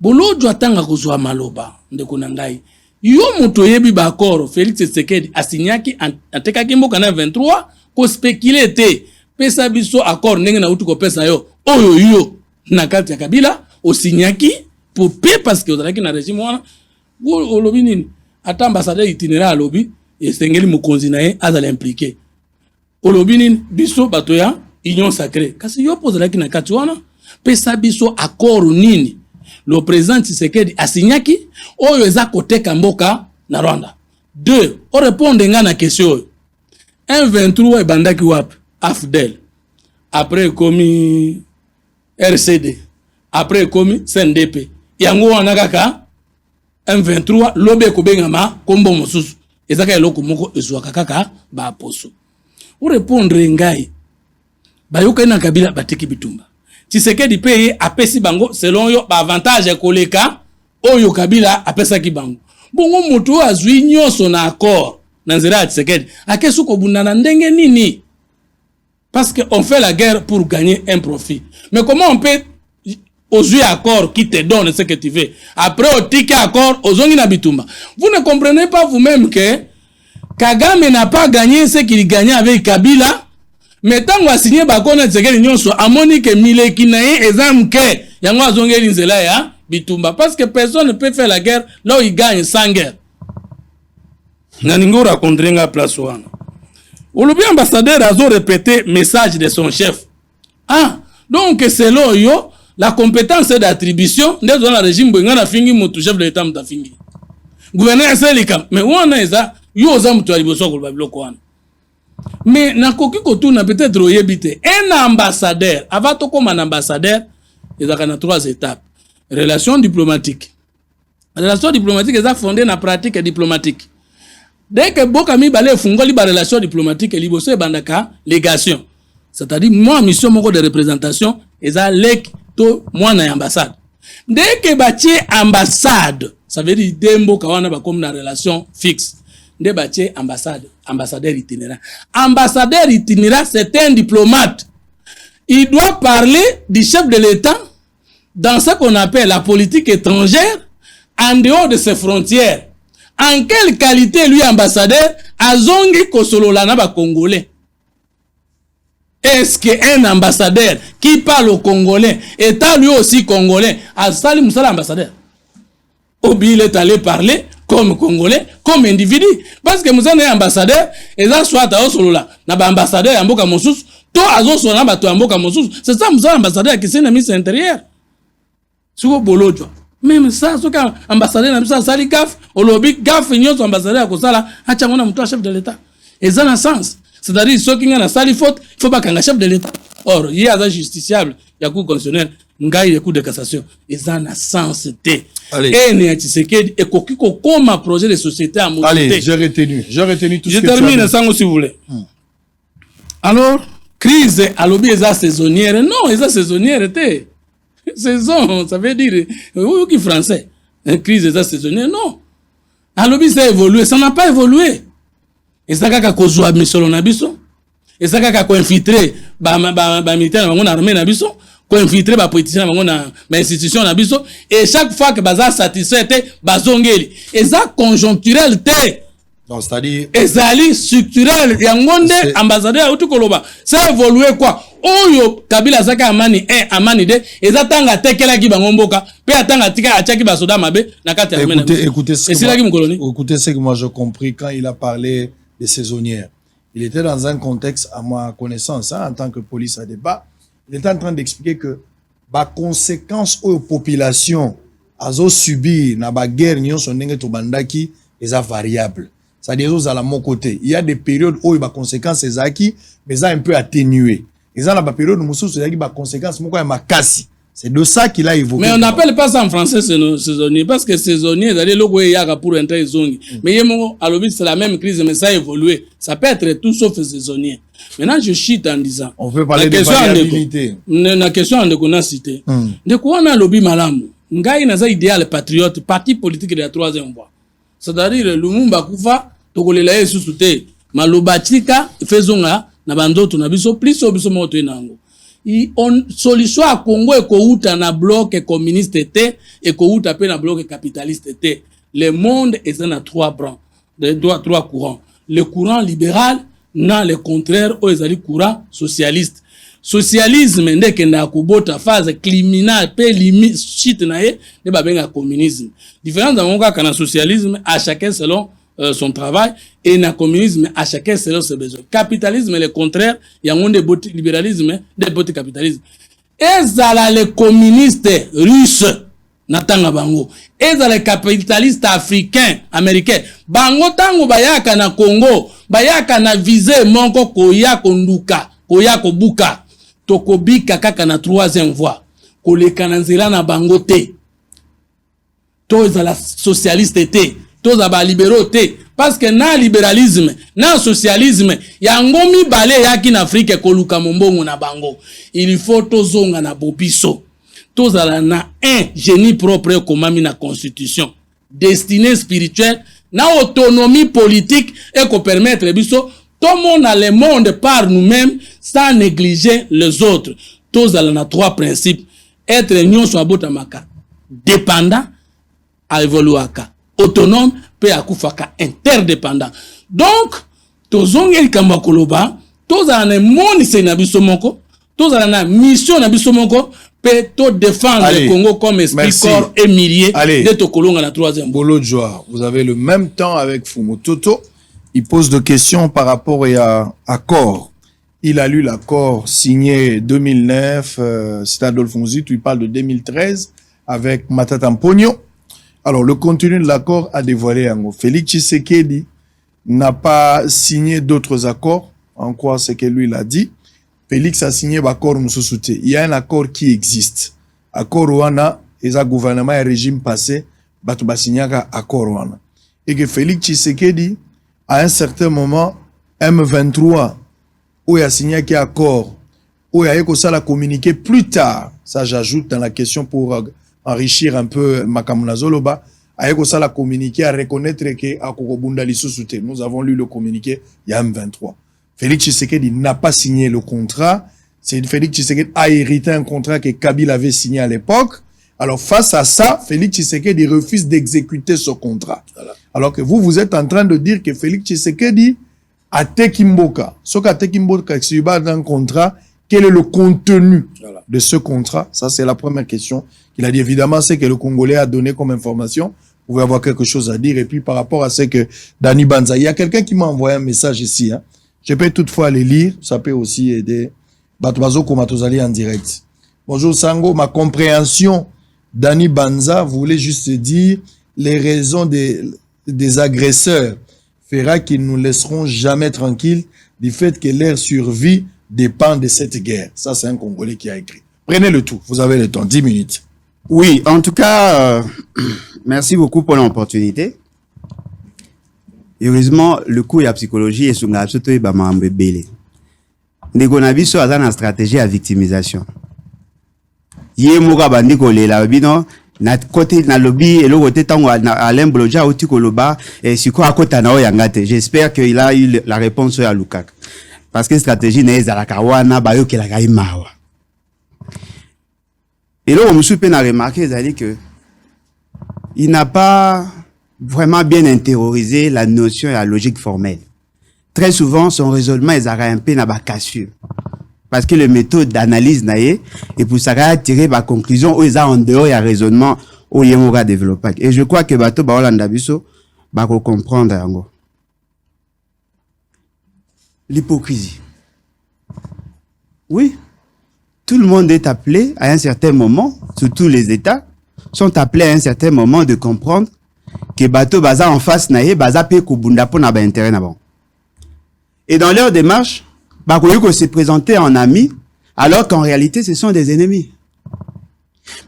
D: bolo jo atanga ko zwa maloba ndeko na ngai yo moto yebi ba accord Félix Tshisekedi asinyaki ateka kimboka na 23 ko spéculer te pesa biso accord ndenge na utu ko pesa yo oyo yo na kati ya Kabila osinyaki pour paix parce que ozalaki na régime wana go lobby nini ata ambassadeur itinéraire lobby esengeli mokonzi na ye azala impliqué olobi nini biso bato ya union sacrée kasi yo pozalaki na kati wana pesa biso accord nini le président Tshisekedi asinyaki oyo eza koteka mboka na Rwanda. 2 o répondre nga na question M23 ebandaki wapi AFDEL après komi RCD après komi CNDP yango wana kaka M23 lobe ko bengama kombo mosusu ezaka eloko moko ezwaka kaka ba poso o répondre ngai bayoka na Kabila bateki bitumba Tshisekedi paye apesi bango selon yo ba avantage koleka oyo Kabila apesa ki bango bongo moto azwi nyoso na accord na nzela ya Tshisekedi akesu ko bundana ndenge nini parce que on fait la guerre pour gagner un profit mais comment on peut aux accords qui te donne ce que tu veux après au ticket accord aux ongi na bitumba vous ne comprenez pas vous-même que Kagame n'a pas gagné ce qu'il gagnait avec Kabila. Mais tant qu'on a signé bakona Tshisekedi nyonso amoni ke mileki na ye ezamke yango azongeli nzela ya bitumba parce que personne ne peut faire la guerre là où il gagne sans guerre. Na ningo raconter nga place wana. Olobi ambassadeur azo répéter message de son chef. Ah, donc selon yo la compétence d'attribution ndezo na régime boinga na fingi mutu chef de l'état mutafingi. Gouverneur selika mais wana eza yo za mutu aliboso ko babiloko wana. Mais na koki kotuna peut-être oyebite un ambassadeur avant to comme un ambassadeur ezaka na 3 étapes relation diplomatique eza fondée na pratique diplomatique dès que boka mi balé fungoli ba relation diplomatique liboso e bandaka légation c'est-à-dire moi mission moko de représentation eza lek to moi na ambassade dès que batie ambassade ça veut dire dembo kawana ba comme na relation fixe de batie ambassadeur itinérant. Ambassadeur itinérant, c'est un diplomate. Il doit parler du chef de l'État dans ce qu'on appelle la politique étrangère en dehors de ses frontières. En quelle qualité lui ambassadeur a zongi kosolola na ba Congolais? Est-ce qu'un ambassadeur qui parle au Congolais est lui aussi Congolais? A sali musala ambassadeur. Obi il est allé parler comme Congolais, comme individu. Parce que nous sommes ambassadeurs, et ça soit à Osolola, n'a pas ambassadeur à Mboka Mosous, toi à Osolola, n'a pas Mboka Mosous. C'est ça, nous sommes ambassadeurs qui sont dans le ministère intérieur. C'est quoi Bolojo? Même ça, c'est qu'un ambassadeur n'a pas sali gaffe, au lobby gaffe, il y a un ambassadeur à Kosala, à Tchangona, mon chef de l'État. Et ça n'a sens. C'est-à-dire, ceux qui ont un sali faute, il ne faut pas qu'un chef de l'État. Or, il y a un justiciable, il y a un coup constitutionnel, il y a un coup de cassation. Et ça n'a sens. Et ne Tshisekedi et kokiko comme un projet de société à monter. Allez, j'ai retenu tout ce que tu as dit. Je termine ça si vous voulez. Alors, crise à l'objet est saisonnière. Non, est saisonnière. Saison, ça veut dire oui qui français. Une crise est saisonnière. Non. À l'objet ça a évolué, ça n'a pas évolué. Et ça kaka kozwa mission na biso. Et ça kaka ko infiltrer ba militaire na armée na biso. Ko infiltrer ba politicien bango na institution na biso et chaque fois que baza satisfait bazongeli et ça conjoncturel té
C: donc c'est-à-dire
D: ezali structurel yangonde ambassadeur utu koloba ça évoluer quoi oyo Kabila zaka amani 1 amani 2 eza tanga tekela ki bango mboka pe atanga tika achaki basoda mabe na kati ya mena
C: écoutez ce que moi j'ai compris quand il a parlé des saisonnières. Il était dans un contexte à ma connaissance en tant que police à débat. Il est en train d'expliquer que les conséquences aux populations à subir dans la guerre est variable. C'est-à-dire aux à mon côté. Il y a des périodes où les conséquences sont acquis, mais ça un peu atténué. Et dans la période où les conséquences sont cassées. C'est de ça qu'il a évoqué.
D: Mais on n'appelle pas ça en français saisonnier, parce que saisonnier, c'est-à-dire le pour entrer zone. Mais c'est la même crise, mais ça a évolué. Ça peut être tout sauf saisonnier. Maintenant, je chute en disant.
C: On peut parler de variabilité.
D: La question de qu'on a cité. De quoi on a lobby malamu? Ngai na za idéal patriote, parti politique de la 3e voie. C'est-à-dire, Lumumba Kufa, Togolela sous-souté. malobatika faisons na bandoto na biso plus obiso moto enango on solution à Congo et kouta na bloc communiste te et kouta pe na bloc capitaliste te. Le monde est dans trois courants. Le courant libéral na le contraire aux courant socialiste. Socialisme ndeke na kubota phase criminal pe limite shit na ye ne ba benga communisme. Différence dans monka kana socialisme à chacun selon son travail et na communisme à chacun selon ses besoins. Capitalisme le contraire, il y a un de libéralisme, de botti capitalisme. Ezala les communistes russes natanga bango. Ezala les capitalistes africains, américains. Bango tango bayaka na Congo, bayaka na visé monko koya konduka, koya kobuka. Tokobika kaka na troisième voie. Koleka na nzela na bango te. To ezala socialiste te. Tous aba libéraux te parce que na libéralisme na socialisme yangomi balé yaki na Afrique koluka mombongo na bango il faut tozonga na bobiso tous ala na un génie propre comme na constitution destinée spirituelle na autonomie politique et ko permettre biso tout monde dans le monde par nous-mêmes sans négliger les autres tous ala na trois principes être union soit botamaka dépendant à évoluaka autonome pe akufaka interdépendant. Donc tozongeli kamba koloba tozana moni se na biso moko tozana mission na biso moko pe to défendre le Congo comme esprit corps et millier de tokolonga la troisième.
C: Bolo Joa, vous avez le même temps avec Fumu Toto. Il pose des questions par rapport à accord. Il a lu l'accord signé 2009, c'est Adolphe Mouzit, il parle de 2013 avec Matata Mpogno. Alors, le contenu de l'accord a dévoilé en gros. Félix Tshisekedi n'a pas signé d'autres accords. En quoi c'est que lui l'a dit. Félix a signé l'accord Moussousoute. Il y a un accord qui existe. Accord Rwanda, et un gouvernement et régime passé, Batouba signé accord Rwanda. Et que Félix Tshisekedi, à un certain moment, M23, où il a signé un accord, où il a eu ça communiqué plus tard. Ça, j'ajoute dans la question pour enrichir un peu Makamuna Zoloba, avec ça la communiqué à reconnaître que Akokobunda Lissousouté. Nous avons lu le communiqué, il y a M23. Félix Tshisekedi n'a pas signé le contrat. C'est Félix Tshisekedi a hérité un contrat que Kabila avait signé à l'époque. Alors face à ça, Félix Tshisekedi refuse d'exécuter ce contrat. Voilà. Alors que vous êtes en train de dire que Félix Tshisekedi a Tekimboka. Ce qu'a Tekimboka, c'est un contrat. Quel est le contenu de ce contrat? Ça, c'est la première question qu'il a dit. Évidemment, c'est que le Congolais a donné comme information. Vous pouvez avoir quelque chose à dire. Et puis, par rapport à ce que Dani Banza, il y a quelqu'un qui m'a envoyé un message ici. Hein. Je peux toutefois les lire. Ça peut aussi aider. Batouazo Komatozali en direct. Bonjour Sango. Ma compréhension, Dani Banza voulait juste dire les raisons des agresseurs fera qu'ils ne nous laisseront jamais tranquilles du fait que leur survie dépend de cette guerre. Ça, c'est un Congolais qui a écrit. Prenez le tout. Vous avez le temps. 10 minutes.
F: Oui, en tout cas, merci beaucoup pour l'opportunité. Heureusement, le coup de la psychologie est sur la psychologie de Mamambébélé. Negonabiso a une stratégie à victimisation. Yé moura bandi kolé la bino na côté na lobby et le côté tango Alain Bloja oti koloba et siko akota na oyangate. J'espère qu'il a eu la réponse à Lukak. Parce que stratégie n'est pas la kawana bayo ke la kaimawa. Et là on me soupe na remarqué que il n'a pas vraiment bien intériorisé la notion et la logique formelle. Très souvent son raisonnement est un peu na ba cassure. Parce que le méthode d'analyse naie et pour ça tirer ma conclusion où ils ont en dehors il y a raisonnement où il aura développé. Et je crois que bateau ba Hollanda biso ba ko comprendre yango. L'hypocrisie. Oui, tout le monde est appelé à un certain moment, surtout les États, sont appelés à un certain moment de comprendre que bateau baza en face naie baza pe kubunda po na ba intérêt na bon. Et dans leur démarche, Bakoyoko s'est présenté en ami, alors qu'en réalité, ce sont des ennemis.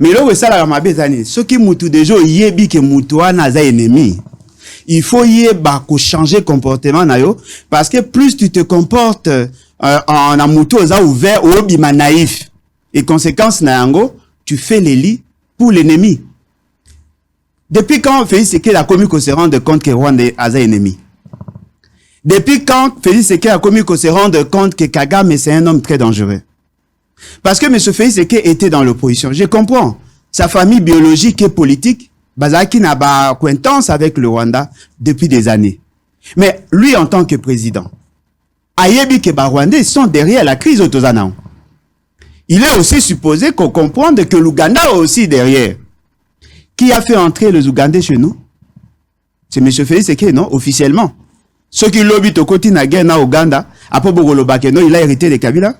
F: Mais là où ça la ramabezani, ce qui moutou déjà yebi que moutoua naza ennemi. Il faut yeba changer comportement nayo, parce que plus tu te comportes en amoutou oza ouvert ou bima naïf, et conséquence nayango, tu fais les lits pour l'ennemi. Depuis quand on fait ce que la commune se rende compte que Rwanda est ennemi? Depuis quand Félix Tshisekedi a commis qu'on se rende compte que Kagame c'est un homme très dangereux? Parce que M. Félix Tshisekedi était dans l'opposition. Je comprends. Sa famille biologique et politique, Bazaki n'a pas acquaintance avec le Rwanda depuis des années. Mais lui, en tant que président, Ayebi que les Rwandais sont derrière la crise au Tozana. Il est aussi supposé qu'on comprenne que l'Ouganda est aussi derrière. Qui a fait entrer les Ougandais chez nous? C'est M. Félix Tshisekedi, non? Officiellement. Ceux qui lobbyent au côté de la guerre en Ouganda, après Bogolobakeno, il a hérité de Kabila.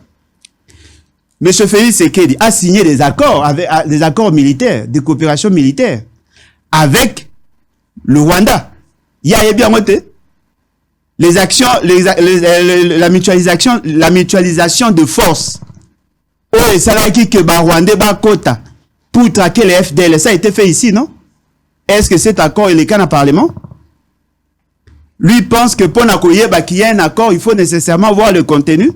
F: M. Félix Tshisekedi a signé des accords, des accords militaires, des coopérations militaires, avec le Rwanda. Il y a bien noté les actions, la mutualisation de forces. Oh, et ça là qui que Rwanda Bakota pour traquer les FDL, ça a été fait ici, non? Est-ce que cet accord est le cas dans le Parlement? Lui pense que pour qu'il y ait un accord, il faut nécessairement voir le contenu.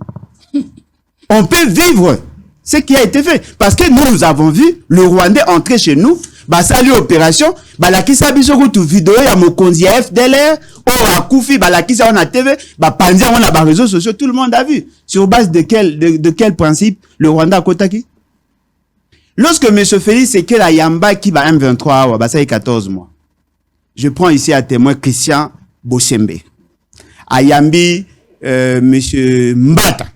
F: On peut vivre ce qui a été fait. Parce que nous avons vu le Rwandais entrer chez nous, salut opération, la kisa biso tu vidéo ya mokonzi ya FDLR, akufi, la kisa on a TV, panzi on a réseaux sociaux, tout le monde a vu. Sur base de quel principe le Rwanda a kotaki? Lorsque M. Félix Tshisekedi a yamba qui va M23, ça y 14 mois. Je prends ici à témoin Christian Bosembe. Ayambi, M. Mbata.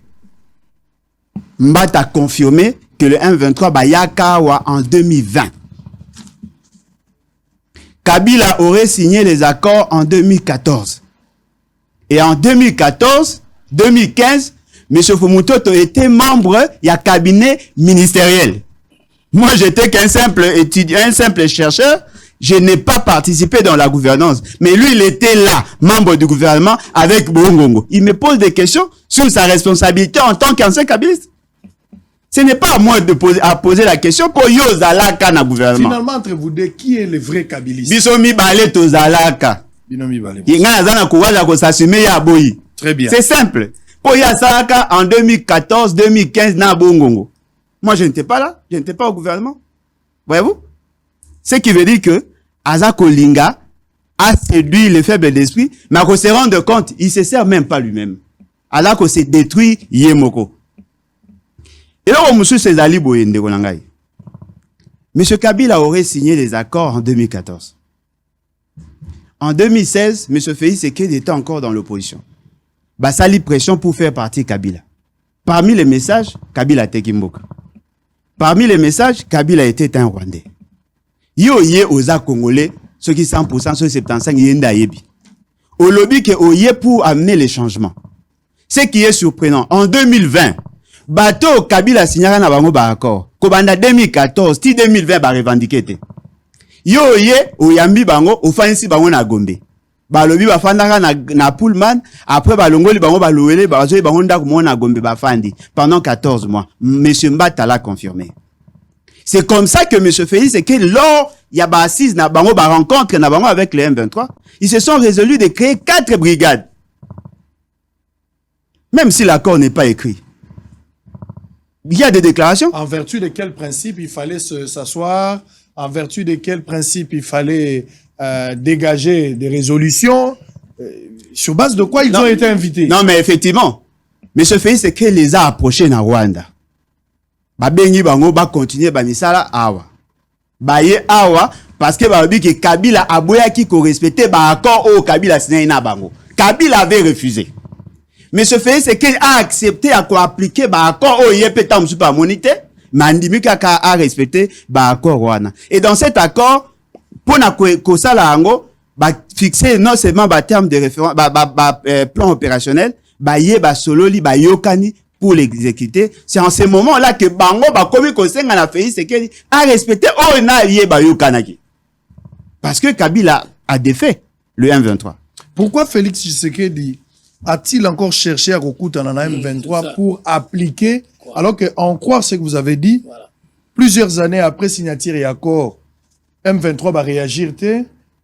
F: Mbata a confirmé que le M23 Bayakawa en 2020. Kabila aurait signé les accords en 2014. Et en 2014, 2015, M. Fumutoto était membre du cabinet ministériel. Moi, j'étais qu'un simple étudiant, un simple chercheur. Je n'ai pas participé dans la gouvernance. Mais lui, il était là, membre du gouvernement avec Bongongo. Il me pose des questions sur sa responsabilité en tant qu'ancien kabiliste. Ce n'est pas à moi de poser la question pour Yozalaka na gouvernement.
C: Finalement, entre vous deux, qui est le vrai kabiliste?
F: Bisomi Balé Tozalaka.
C: Très bien.
F: C'est simple. Pour Yozalaka en 2014, 2015, na Bongongo. Moi, je n'étais pas là. Je n'étais pas au gouvernement. Voyez-vous? Ce qui veut dire que Azako Linga a séduit les faibles d'esprit, mais qu'on se rende compte, il se sert même pas lui-même. Alors qu'on s'est détruit Yemoko. Et là, monsieur Césali Boyende Gonangai. Monsieur Kabila aurait signé les accords en 2014. En 2016, monsieur Félix Tshisekedi était encore dans l'opposition. Basali pression pour faire partie Kabila. Parmi les messages, Kabila Tekimboka. Parmi les messages, Kabila était un Rwandais. Yo ye oza Congolais, ceux qui 100%, ceux qui 75, yenda yebi. Au lobby que oye pour amener les changements. Ce qui est surprenant, en 2020, bateau Kabila signera na bango ba accord. Kobanda 2014, ti 2020 ba revendiquer te. Yo ye oyambi bango, ofanisi bango na Gombe. Ba lobi ba fandaka na Pullman, après ba longoli bango ba loele, ba zo bango ndako mo na Gombe ba fandi pendant 14 mois. Monsieur Mbata l'a confirmé. C'est comme ça que M. Félix, c'est que lors il y a assise na bango ba rencontre na bango avec les M23, ils se sont résolus de créer 4 brigades. Même si l'accord n'est pas écrit. Il y a des déclarations.
C: En vertu de quel principe il fallait s'asseoir? En vertu de quel principe il fallait dégager des résolutions? Sur base de quoi ils ont été invités?
F: Non, mais effectivement, M. Félix, c'est que les a approchés dans Rwanda. Bengi bango ba continuer ba misala awa. Baye awa parce que ba que Kabila aboya qui correspectait ba accord au Kabila signé na bango. Kabila avait refusé. Mais ce fait c'est qu'il a accepté à quoi appliquer ba accord au yepeta msupa monité, mandimi kaka a respecté ba accord wana. Et dans cet accord pour na ko sala ngo ba fixer non seulement ba terme de référence plan opérationnel, ba ye ba sololi ba yokani pour l'exécuter. C'est en ce moment-là que Bango ba komi kosenga na Félix Tshisekedi a respecté na lié ba yokanaki. Parce que Kabila a défait le M23.
C: Pourquoi Félix Tshisekedi a-t-il encore cherché à recouter dans la M23 pour appliquer, alors qu'en croire ce que vous avez dit, plusieurs années après signature et accord, M23 va réagir,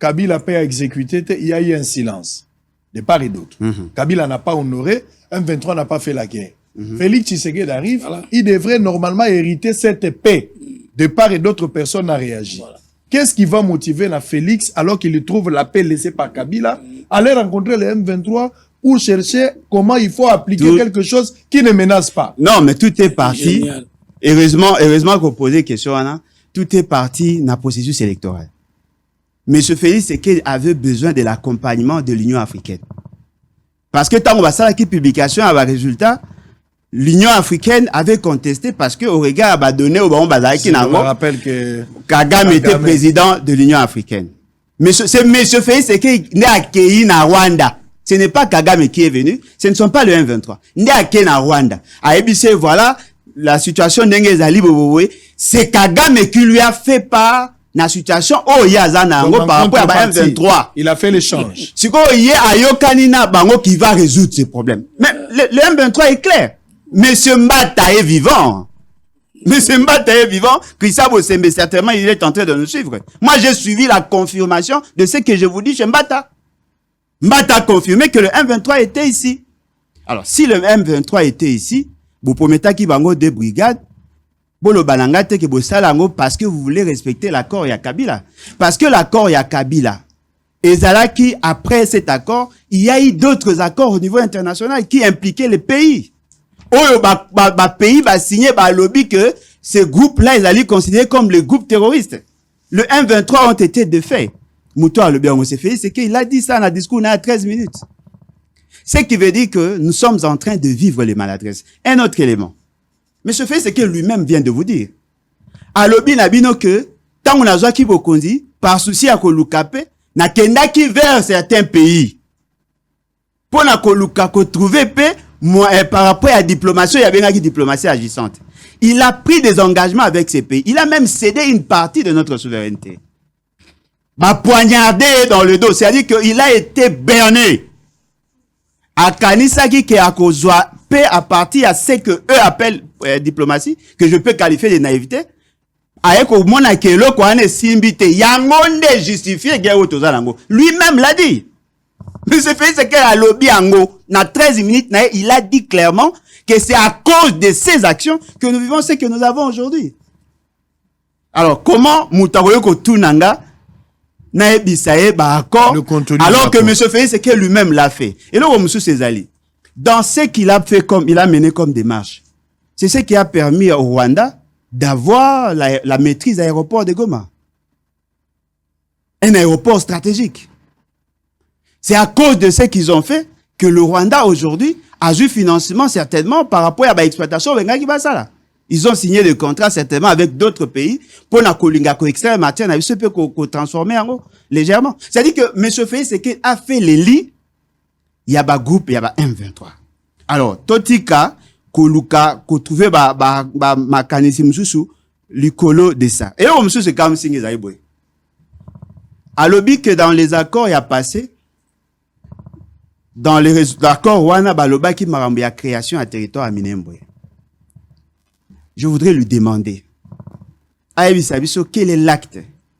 C: Kabila peut exécuter, il y a eu un silence, de part et d'autre. Kabila n'a pas honoré, M23 n'a pas fait la guerre. Félix Tshisekedi arrive, il devrait normalement hériter cette paix. De part et d'autre, personne n'a réagi. Qu'est-ce qui va motiver la Félix alors qu'il trouve la paix laissée par Kabila, aller rencontrer les M23 ou chercher comment il faut appliquer quelque chose qui ne menace pas.
F: Non, mais tout est parti.
D: Génial.
F: Heureusement qu'on posait question, Anna. Tout est parti dans le processus électoral. M. Félix Tshisekedi avait besoin de l'accompagnement de l'Union africaine. Parce que tant qu'on va faire la publication à résultat, l'Union africaine avait contesté parce que au regard a donné au Bazar qui n'a pas.
C: Je me rappelle que
F: Kagame était président de l'Union africaine. C'est M. Félix Tshisekedi né accueilli na Rwanda. Ce n'est pas Kagame qui est venu, ce ne sont pas le M23. Né accueilli na Rwanda. A EBC, voilà la situation d'Engezali Bobowe. C'est Kagame qui lui a fait part la situation oh yazana par rapport à M23.
C: Il a fait l'échange.
F: Si quoi y a Ayokanina Bango qui va résoudre ces problèmes. Mais le M23 est clair. Monsieur Mbata est vivant. Monsieur Mbata est vivant. Christophe Osembe, certainement, il est en train de nous suivre. Moi, j'ai suivi la confirmation de ce que je vous dis chez Mbata. Mbata a confirmé que le M23 était ici. Alors, si le M23 était ici, vous promettez qu'il va avoir deux brigades. Bolo balangate ke bosalango parce que vous voulez respecter l'accord ya Kabila. Parce que l'accord ya Kabila, ezalaki après cet accord, il y a eu d'autres accords au niveau international qui impliquaient les pays. Oyo pays va signer ba lobby que ces groupes-là, ils allaient considérer comme les groupes terroristes. Le M23 ont été défaits. Mouto a le bien c'est qu'il a dit ça dans un discours à 13 minutes. Ce qui veut dire que nous sommes en train de vivre les maladresses. Un autre élément. Mais ce fait, c'est que lui-même vient de vous dire. À l'obi nabino que, tant on a qui bokonzi, par souci à kolukape, na kenda qui vers certains pays. Pour na koluka ko trouver paix, par rapport à la diplomatie, il y avait une diplomatie agissante. Il a pris des engagements avec ces pays. Il a même cédé une partie de notre souveraineté. Bah, poignardé dans le dos. C'est-à-dire qu'il a été berné. À Kanisaki qui a causé paix à partir à ce que eux appellent diplomatie, que je peux qualifier de naïveté. Avec au monde qui est là, quoi, on est simbité. Yangonde justifié guerre autozalango. Lui-même l'a dit. Mais c'est fait ce qu'il a lobby ango. Dans 13 minutes, il a dit clairement que c'est à cause de ces actions que nous vivons ce que nous avons aujourd'hui. Alors, comment Moutaroyoko Tunanga n'a bisaye ba accord alors que M. Félix c'est que lui-même l'a fait. Et là, M. Césali, dans ce qu'il a fait comme, il a mené comme démarche, c'est ce qui a permis au Rwanda d'avoir la maîtrise de l'aéroport de Goma. Un aéroport stratégique. C'est à cause de ce qu'ils ont fait que le Rwanda aujourd'hui a eu financement certainement par rapport à l'exploitation de Ngaki. Ils ont signé des contrats certainement avec d'autres pays pour la kolinga ko extraire matière na peut ko transformer en légèrement. C'est-à-dire que M. Félix c'est qu'il a fait les lits, il y a ba groupe, il y a ba M23. Alors, Totika koluka ko trouver ba makanisi mususu likolo de ça. Et on mususu c'est comme singe zaibwe. Alobi que dans les accords il y a passé dans les accords wana baloba ki marambo ya création à territoire à Minembwe. Je voudrais lui demander, quel est l'acte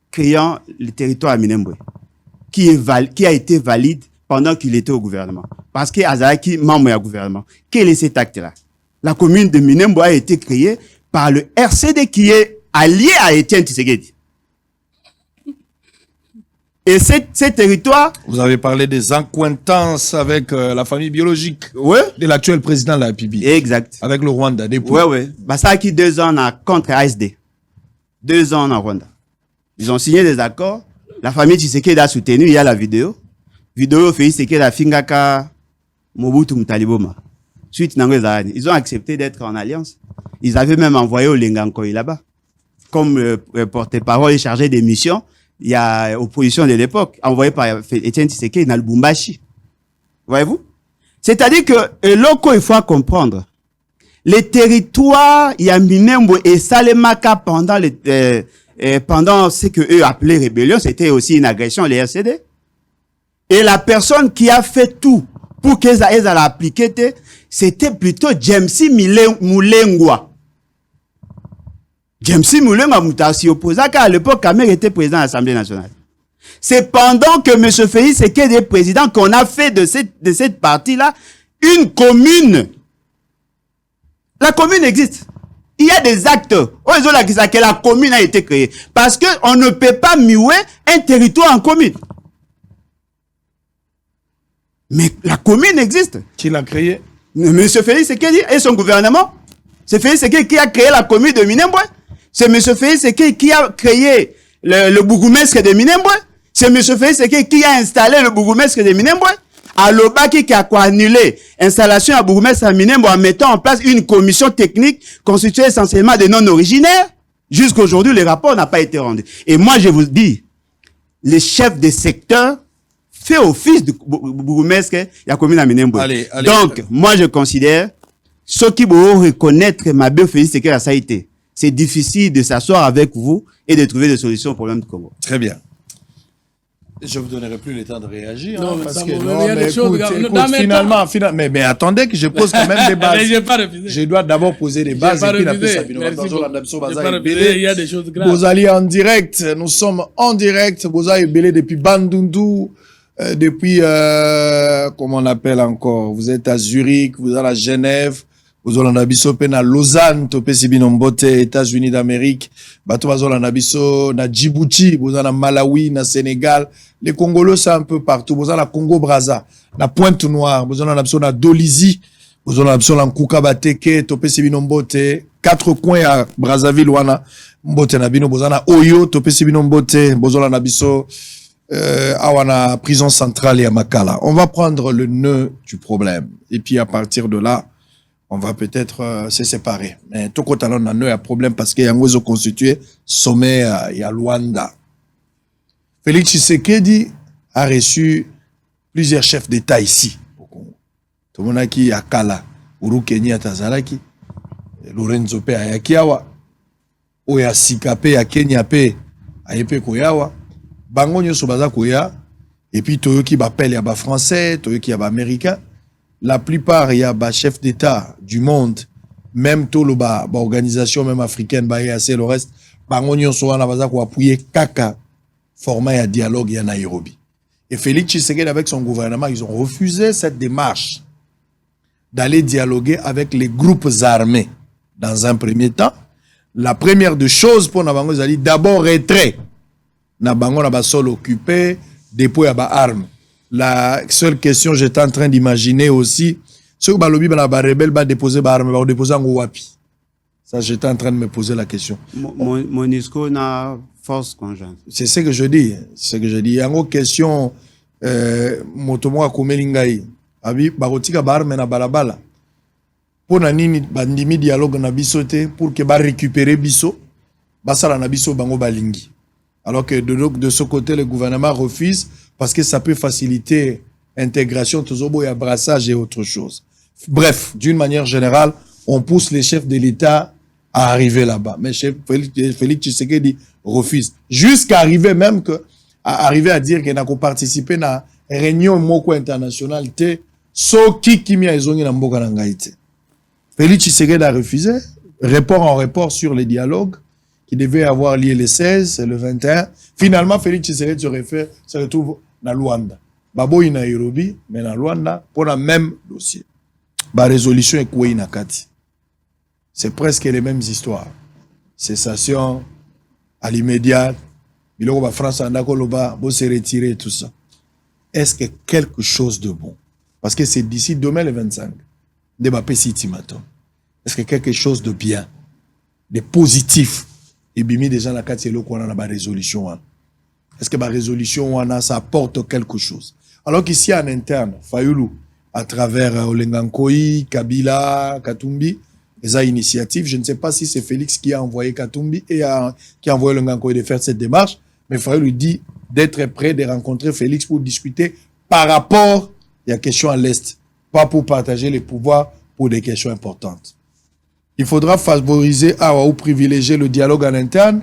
F: créant le territoire à Minembwe qui a été valide pendant qu'il était au gouvernement? Parce que Azaki, membre du gouvernement. Quel est cet acte-là? La commune de Minembwe a été créée par le RCD qui est allié à Étienne Tshisekedi. Et ces territoires...
C: Vous avez parlé des accointances avec la famille biologique de l'actuel président de la République.
F: Exact.
C: Avec le Rwanda.
F: Oui. Ça qui 2 ans contre ASD. 2 ans en Rwanda. Ils ont signé des accords. La famille Tshisekedi a soutenu. Il y a la vidéo. Vidéo fait Tshisekedi a fingaka Mobutu Mutaliboma. Suite ils ont accepté d'être en alliance. Ils avaient même envoyé au Lengankoi là-bas. Comme porte-parole et chargé des missions. Il y a opposition de l'époque, envoyée par Étienne Tshisekedi dans le Lubumbashi. Voyez-vous? C'est-à-dire que, locaux, il faut comprendre. Les territoires, il y a Minembwe et Salemaka pendant ce que eux appelaient rébellion, c'était aussi une agression, les RCD. Et la personne qui a fait tout pour qu'elles aient appliqué, c'était plutôt James Mulengwa. James Mulengwa Moutasi opposa car à l'époque, Kamer était président de l'Assemblée nationale. C'est pendant que M. Félix Tshisekedi est président qu'on a fait de cette partie-là une commune. La commune existe. Il y a des actes. Que la commune a été créée. Parce qu'on ne peut pas muer un territoire en commune. Mais la commune existe.
C: Qui l'a créé?
F: Monsieur Félix Sekedi et son gouvernement. C'est Félix Sekedi qui a créé la commune de Minembwe. C'est monsieur Félix Sekedi qui a créé le bourgmestre de Minembwe. C'est monsieur Félix Sekedi qui a installé le bourgmestre de Minembwe. Alobaki qui a annulé l'installation à bourgmestre à Minembwe en mettant en place une commission technique constituée essentiellement de non-originaires. Jusqu'à aujourd'hui, le rapport n'a pas été rendu. Et moi, je vous dis, les chefs de secteur fait office de bourgmestre de la commune à Minembwe. Donc, moi, je considère, ceux qui vont reconnaître ma Félix Sekedi à ça a été, c'est difficile de s'asseoir avec vous et de trouver des solutions au problème du Congo.
C: Très bien. Je ne vous donnerai plus le temps de réagir.
D: Non,
C: hein,
D: mais
C: parce
D: ça
C: que
D: il y a des choses.
C: finalement, mais attendez que je pose quand même des bases.
D: J'ai pas refusé.
C: Je dois d'abord poser des bases.
D: J'ai pas refusé. Il y a des choses graves.
C: Vous allez en direct. Nous sommes en direct. Vous allez belé depuis Bandundu, depuis, comment on appelle encore. Vous êtes à Zurich, vous êtes à Genève. Vous allez en abisso à Lausanne, topé Sibinombote, États-Unis d'Amérique. Bato bazol en abisso na Djibouti, vous allez en Malawi, na Sénégal. Les Congolais, c'est un peu partout. Vous allez à Congo-Brazza, na Pointe-Noire. Vous allez en abisso na Dolisie. Vous allez en abisso na Nkukabateke, topé Sibinombote. 4 coins à Brazzaville, wana. Mbote na bino, vous allez à Oyo, topé Sibinombote. Vous allez en abisso, awana prison centrale et à Makala. On va prendre le nœud du problème. Et puis, à partir de là, on va peut-être se séparer. Mais tout côté on a un problème parce qu'il y a un constitué sommet il y a Luanda. Félix Tshisekedi a reçu plusieurs chefs d'État ici au Congo. Tout le monde a qui à Kala, Uru Kenya Tazaraki, Lorenzo Pe à Yakiawa, Oya Sikape à Kenya Pe à Yepe Koyawa, Bango Nyoso Baza Koya, et puis Toyoki Bapel Yaba français, Toyoki Yaba américain. La plupart, il y a des chefs d'État du monde, même tout le organisation même africaine, et le reste, on a appuyé Kaka, format un dialogue à Nairobi. Et Félix Tshisekedi avec son gouvernement, ils ont refusé cette démarche d'aller dialoguer avec les groupes armés. Dans un premier temps, la première des choses pour Nabango, ils ont dit d'abord retrait. Nabango n'a pas sol occupé, dépôt à armes. La seule question, j'étais en train d'imaginer aussi, ce que Balobi va rebelle va déposer l'arme, va déposer en Wapi. Ça, j'étais en train de me poser la question.
F: Monisco n'a force conjointe.
C: C'est ce que je dis. C'est ce que je dis. Il y a une question, motomo a kumelingai. Abi, barotika barme na balabala. Pour nani bandimi dialogue na bisote, pour que ba récupérer biso, basala na biso bango balingi. Alors que de ce côté, le gouvernement refuse parce que ça peut faciliter l'intégration, toujours il y a brassage et autre chose. Bref, d'une manière générale, on pousse les chefs de l'État à arriver là-bas. Mais Félix Tshisekedi refuse. Jusqu'à arriver même à dire qu'il n'a pas participé à la réunion moko internationale. Félix Tshisekedi a refusé. Report en report sur les dialogues qui devaient avoir lieu le 16 et le 21. Finalement, Félix Tshisekedi se retrouve dans Luanda. Baboyi na Nairobi, mais dans Luanda, pour le même dossier. La résolution est quoi inakati. C'est presque les mêmes histoires. Cessation, à l'immédiat, biloko ba France andako loba, bo se retirer tout ça. Est-ce que quelque chose de bon? Parce que c'est d'ici demain le 25. De ba pesi timaton. Est-ce que quelque chose de bien, de positif, et bimi déjà la kati eloko na ba résolution. Est-ce que la résolution ça apporte quelque chose? Alors qu'ici en interne, Fayoulou, à travers Olengankoi, Kabila, Katumbi, les initiatives, je ne sais pas si c'est Félix qui a envoyé Katumbi et qui a envoyé Olengankoi de faire cette démarche, mais Fayoulou dit d'être prêt de rencontrer Félix pour discuter par rapport à la question à l'Est, pas pour partager les pouvoirs pour des questions importantes. Il faudra favoriser ou privilégier le dialogue en interne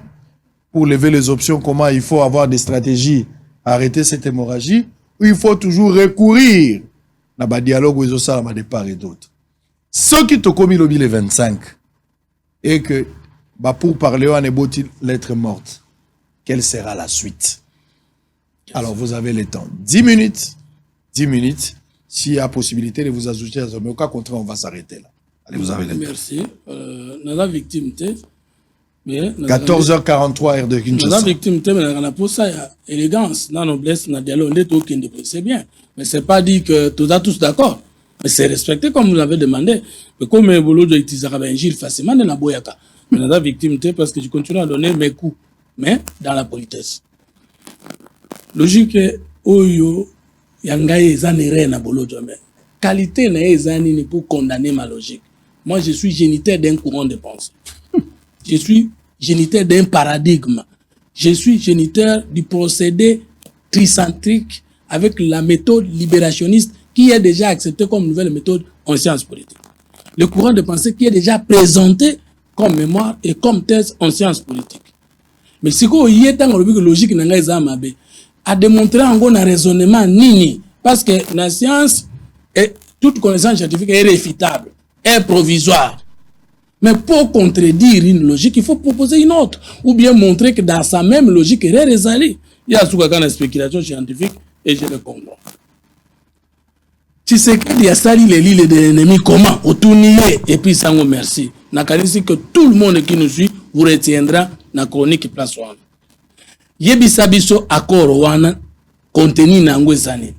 C: pour lever les options, comment il faut avoir des stratégies à arrêter cette hémorragie, ou il faut toujours recourir à un dialogue où ils ont de part et d'autre. Ceux qui ont commis le 25 et que pour parler on est beau lettre morte, quelle sera la suite? Alors vous avez le temps. 10 minutes. S'il y a possibilité de vous ajouter à ce mais au cas contraire, on va s'arrêter là. Allez, vous avez le temps.
D: Merci. Dans la victime,
C: 14h43 heure de Kinshasa.
D: La victime t'aime pour ça élégance, la noblesse, na dialogue, c'est bien. Mais c'est pas dit que tous tous d'accord. Mais c'est respecté comme vous l'avez demandé. Mais comme un boulot de utiliser Gilles facilement dans la boyaka. Mais la victime t'aime parce que je continue à donner mes coups, mais dans la politesse. Logique oyo yangaye zanere na bolo mais qualité na ezani pour condamner ma logique. Moi je suis géniteur d'un courant de pensée. Je suis géniteur d'un paradigme. Je suis géniteur du procédé tricentrique avec la méthode libérationniste qui est déjà acceptée comme nouvelle méthode en sciences politiques. Le courant de pensée qui est déjà présenté comme mémoire et comme thèse en sciences politiques. Mais si vous y êtes dans le logique a démontré en gros un raisonnement nini parce que la science et toute connaissance scientifique est réfutable, est provisoire. Mais pour contredire une logique, il faut proposer une autre. Ou bien montrer que dans sa même logique, il est réalisé. Il y a souvent une spéculation scientifique et je le comprends. Si c'est qu'il y a sali les lignes de l'ennemi, comment? Autournier et puis sans merci. Nakanisi que tout le monde qui nous suit vous retiendra dans la chronique place one. Yebisabiso accord wana contenu nangwezani.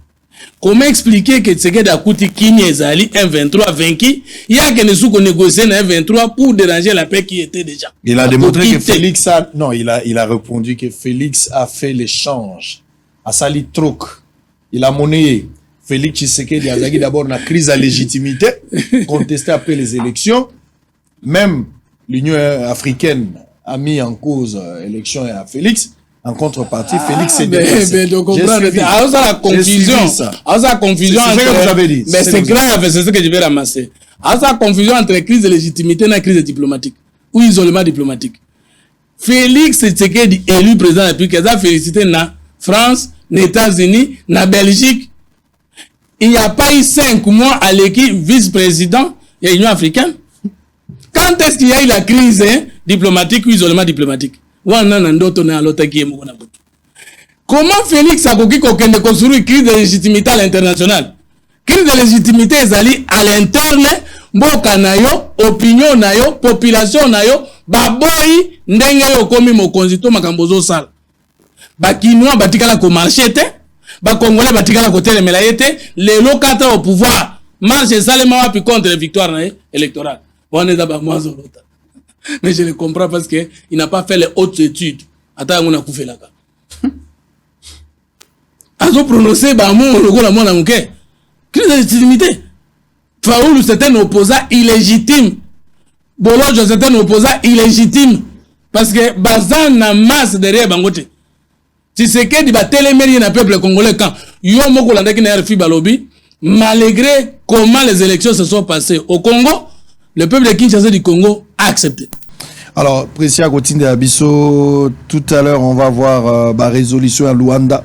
D: Comment expliquer que Tshisekedi a coûté Kini Ezali M23 vaincu, il y a que nous avons négocié dans M23 pour déranger la paix qui était déjà.
C: Il a démontré que Félix a... Non, il a répondu que Félix a fait l'échange. A sali troc. Il a monnayé. Félix Tshisekedi a d'abord une crise à légitimité, contestée après les élections. Même l'Union africaine a mis en cause l'élection à Félix. En contrepartie, Félix s'est déplacé.
D: Mais la confusion. La confusion
C: c'est ce que vous avez dit.
D: Mais c'est grave, c'est ce que je vais ramasser. La confusion entre crise de légitimité et crise diplomatique. Ou isolement diplomatique. Félix Tshisekedi élu président de la République, il a félicité na France, les États-Unis, na Belgique. Il n'y a pas eu 5 mois à l'équipe vice-président de l'Union africaine. Quand est-ce qu'il y a eu la crise diplomatique ou isolement diplomatique? Comment Félix a construit une crise de légitimité à l'international? Crise de légitimité est allée à l'interne, mboka nayo, opinion nayo, population nayo, baboyi ndenge yo komi mokonzi to makambozo sala. Ba Kinois batikala ko marché te, ba Congolais batikala ko telemela yete, les locataires au pouvoir. Marche salema wapi contre les victoires électorales. On est d'abord moi zolota. Mais je le comprends parce qu'il n'a pas fait les hautes études. Attends, on a coupé là. Azo prononcé, bah, mon logo, la mon amouré. Crise de légitimité. Faoulou, c'est un opposant illégitime. Bolojo, c'est un opposant illégitime. Parce que Bazan n'a masse derrière Bangote. Si c'est que dit, télémérie n'a peuple congolais quand yo moko landa qui n'a pas lobby, malgré comment les élections se sont passées au Congo, le peuple de Kinshasa du Congo a accepté.
C: Alors, Précia Kotinde Abisso, tout à l'heure, on va voir la résolution à Luanda.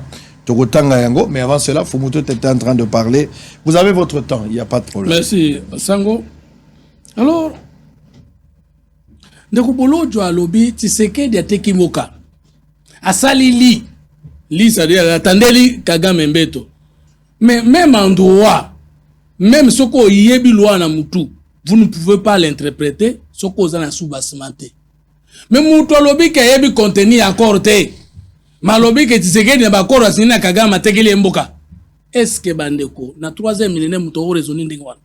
C: Mais avant cela, Fumoto était en train de parler. Vous avez votre temps, il n'y a pas de problème.
D: Merci, Sango. Alors, Nekubolo Joa Lobi, Tshisekedi a Tekimoka. Asali li, c'est-à-dire, attendez Kagame Mbeto. Mais même en droit, même ce qu'on y est na mutu, vous ne pouvez pas l'interpréter, ce qu'on a sous-bassementé. Mais mutu lobi ki yebi contenu accord te. Malobi ke Tshisekedi na accord asini na Kagame tekeli mboka. Est-ce que bandeko na 3e millénaire mutu raisonner ndingwa?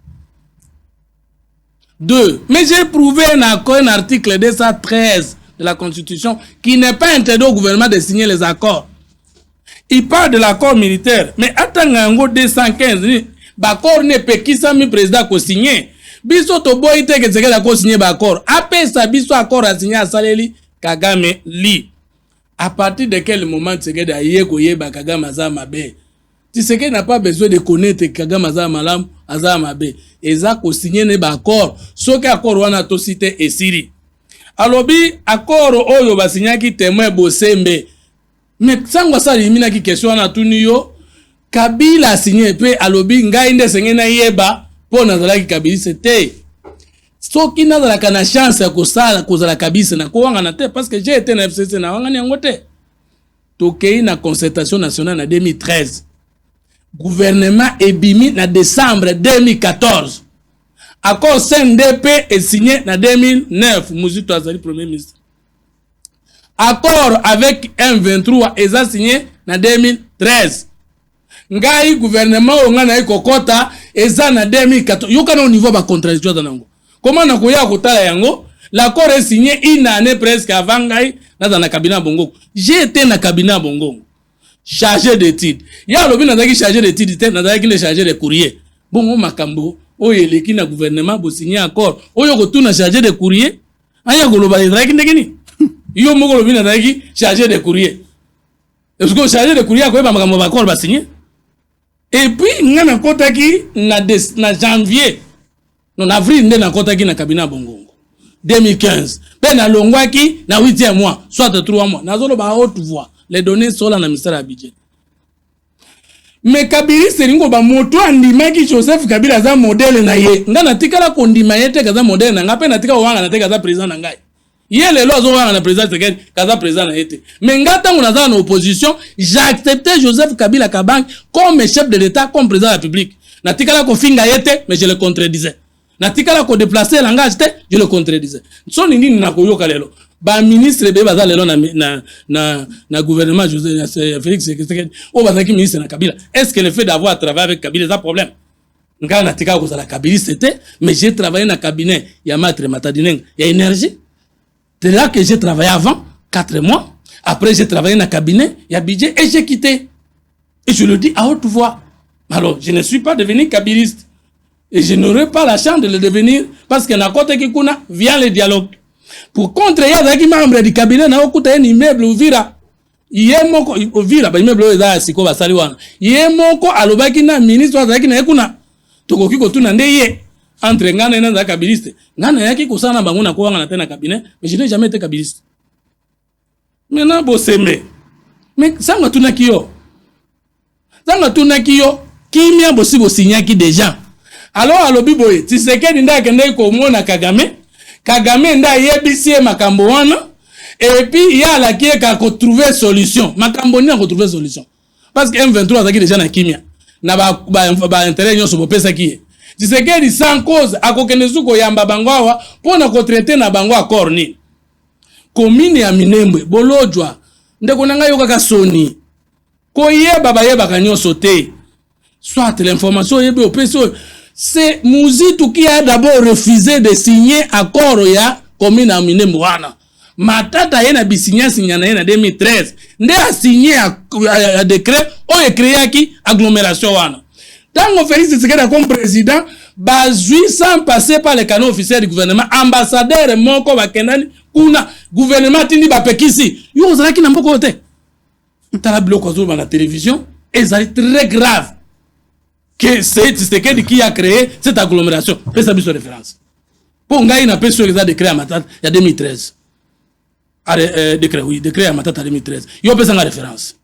D: 2. Mais j'ai prouvé un article 213 de la Constitution qui n'est pas interdit au gouvernement de signer les accords. Il parle de l'accord militaire, mais attends 215, l'accord n'est pas qui ça mi président ko signer. Biso to boy te ke Tshisekedi ko signer l'accord. Après ça biso accord a signé à Saleli Kagame li. À partir de quel moment Tshisekedi a yeko yeba Kagame azama be? Tshisekedi n'a pas besoin de connaître Kagame azama malam azama be. Eza ko signer ne ba accord. Ce que accord wana to cité et Siri. Alobi accord oyo ba signer ki témoin Bosembe. Mais sangwa sa limina ki question na tuniyo Kabila signé pe alobi ngai nde sengena yeba po nazala ki Kabila c'était soki nazala kana chance ya kosala kozala kabisa na ko wanga na te parce que j'ai été na FCC na wanga ni ngote tokei na concertation nationale en 2013 gouvernement ebimi na décembre 2014 accord CNDP est signé en 2009 Muzito azali premier ministre accord avec M23 eza signé na 2013. Ngai gouvernement ongana ikokota eza na 2014. Yokana au niveau ba contradiction danango. Comment na koya kotala yango? L'accord est signé une année presque avant ngai na cabinet Bongo. J'ai été na cabinet Bongo. Chargé d'études. Ya lobi na zaki chargé d'études, na zaki ne chargé de courrier. Bongo makambo oyo eleki na gouvernement bo signé accord. Oyo kotuna chargé de courrier. Aya goloba ezaki ndekini. Yo moko lobi na zaki chargé de courrier. Est-ce que chargé de courrier ko ba makambo ba accord ba signé? Et puis ngana kotaki na janvier. Non avril ndena kotaki na cabinet Bongo. 2015. Ben na longwaki na 8e mois, soit 3 mois. Nazolo ba haute voix. Les données sont là dans le ministère à budget. Mais Kabila seringo ba moto andimaki Joseph Kabila za modèle na ye. Ngana tikala kondima yete kaza modèle na ngape na tika wanga na tika za président na ngai. Ye lelo azo wanga na président tekeni kaza président na yete. Mais ngata ngona za na opposition, j'ai accepté Joseph Kabila Kabang comme chef de l'état comme président de la République. Na tikala ko finga yete mais je le contredisais. Na tikala ko déplacer langage te, je le contredisais. So nini na koyoka lelo. Ba ministre be baza lelo na gouvernement José Félix Tshisekedi o bazaki ministre na Kabila. Est-ce que le fait d'avoir travaillé avec Kabila est un problème? Nga na tika ko za la Kabila c'était, mais j'ai travaillé dans cabinet ya Maître Matadineng, ya énergie. C'est là que j'ai travaillé avant 4 mois. Après j'ai travaillé dans cabinet ya budget et j'ai quitté. Et je le dis à haute voix. Alors, je ne suis pas devenu kabiliste. Et je n'aurai pas la chance de le devenir parce que na côté qui kuna via le dialogue. Pour contre ya zaki membre du cabinet na okuta un immeuble Uvira. Yemoko Uvira ba immeuble za siko basali wana. Yemoko alobaki na ministre zaki na ekuna. Tokoki ko tuna ndeye entre ngana na za kabiliste. Ngana yaki kusana bango na ko na tena cabinet, mais je n'ai jamais été kabiliste. Maintenant boseme. Mais sanga tuna kiyo. Sanga tuna kiyo kimia bosi bosinyaki déjà. Alors alobi boye Tshisekedi nda kende ko mona Kagame nda yebisie makambo wana et puis ya la qui ka ko trouver solution makambo ni ko trouver solution parce que M23 azaki déjà na kimia na ba intérêt nyoso bo pesa ki Tshisekedi sans cause akokende suko yamba bango awa pona ko traiter na bango accord ni commune ya Minembwe bolojwa ndeko nanga yoka ka soni ko yeba ba yeba ka nyoso te soit l'information yebe o peso. C'est Mouzitou qui a d'abord refusé de signer accord ya commune à Minembwana. Matata yena bisigna signa na 2013. Nde a signé un décret o créé qui agglomération wana. Tango Félix Tshisekedi comme président, bazui sans passer par les canaux officiels du gouvernement, ambassadeur moko bakendani kuna gouvernement tindi ba pekisi. Yo ozalaki na mboko te. Tala bloko zo na télévision, et c'est très grave. Que c'est Tshisekedi qui a créé cette agglomération. Fais ça sur référence. Pour ngai na peso que ça décret à Matata il y a 2013. Décret à Matata 2013. Yo pesa nga référence.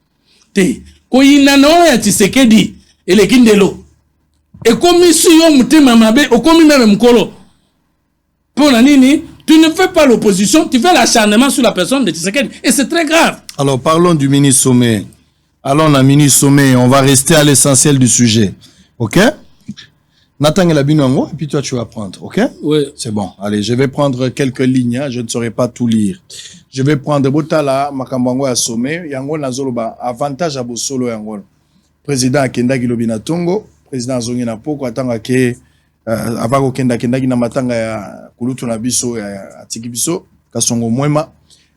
D: Te ko inano ya Tshisekedi ele kindelo. Et comme si yo mutima mabe o komi même mkolo. Pour la nini, tu ne fais pas l'opposition, tu fais l'acharnement sur la personne de Tshisekedi et c'est très grave.
C: Alors parlons du ministre Sommet. Allons à ministre Sommet, on va rester à l'essentiel du sujet. Ok? Nathan et Labinongo, et puis toi tu vas prendre, ok?
D: Oui.
C: C'est bon. Allez, je vais prendre quelques lignes, hein, je ne saurais pas tout lire. Je vais prendre Botala, Makambango à Sommet, Yango Nazoloba, avantage à Bosolo Yango. Président Akenda Gilobina Tongo, président Zongi Napoko, Atanga Ke, Avago Kenda Gina Matanga ya Kulutu Nabiso, ya Tikibiso, Kasongo Mwema,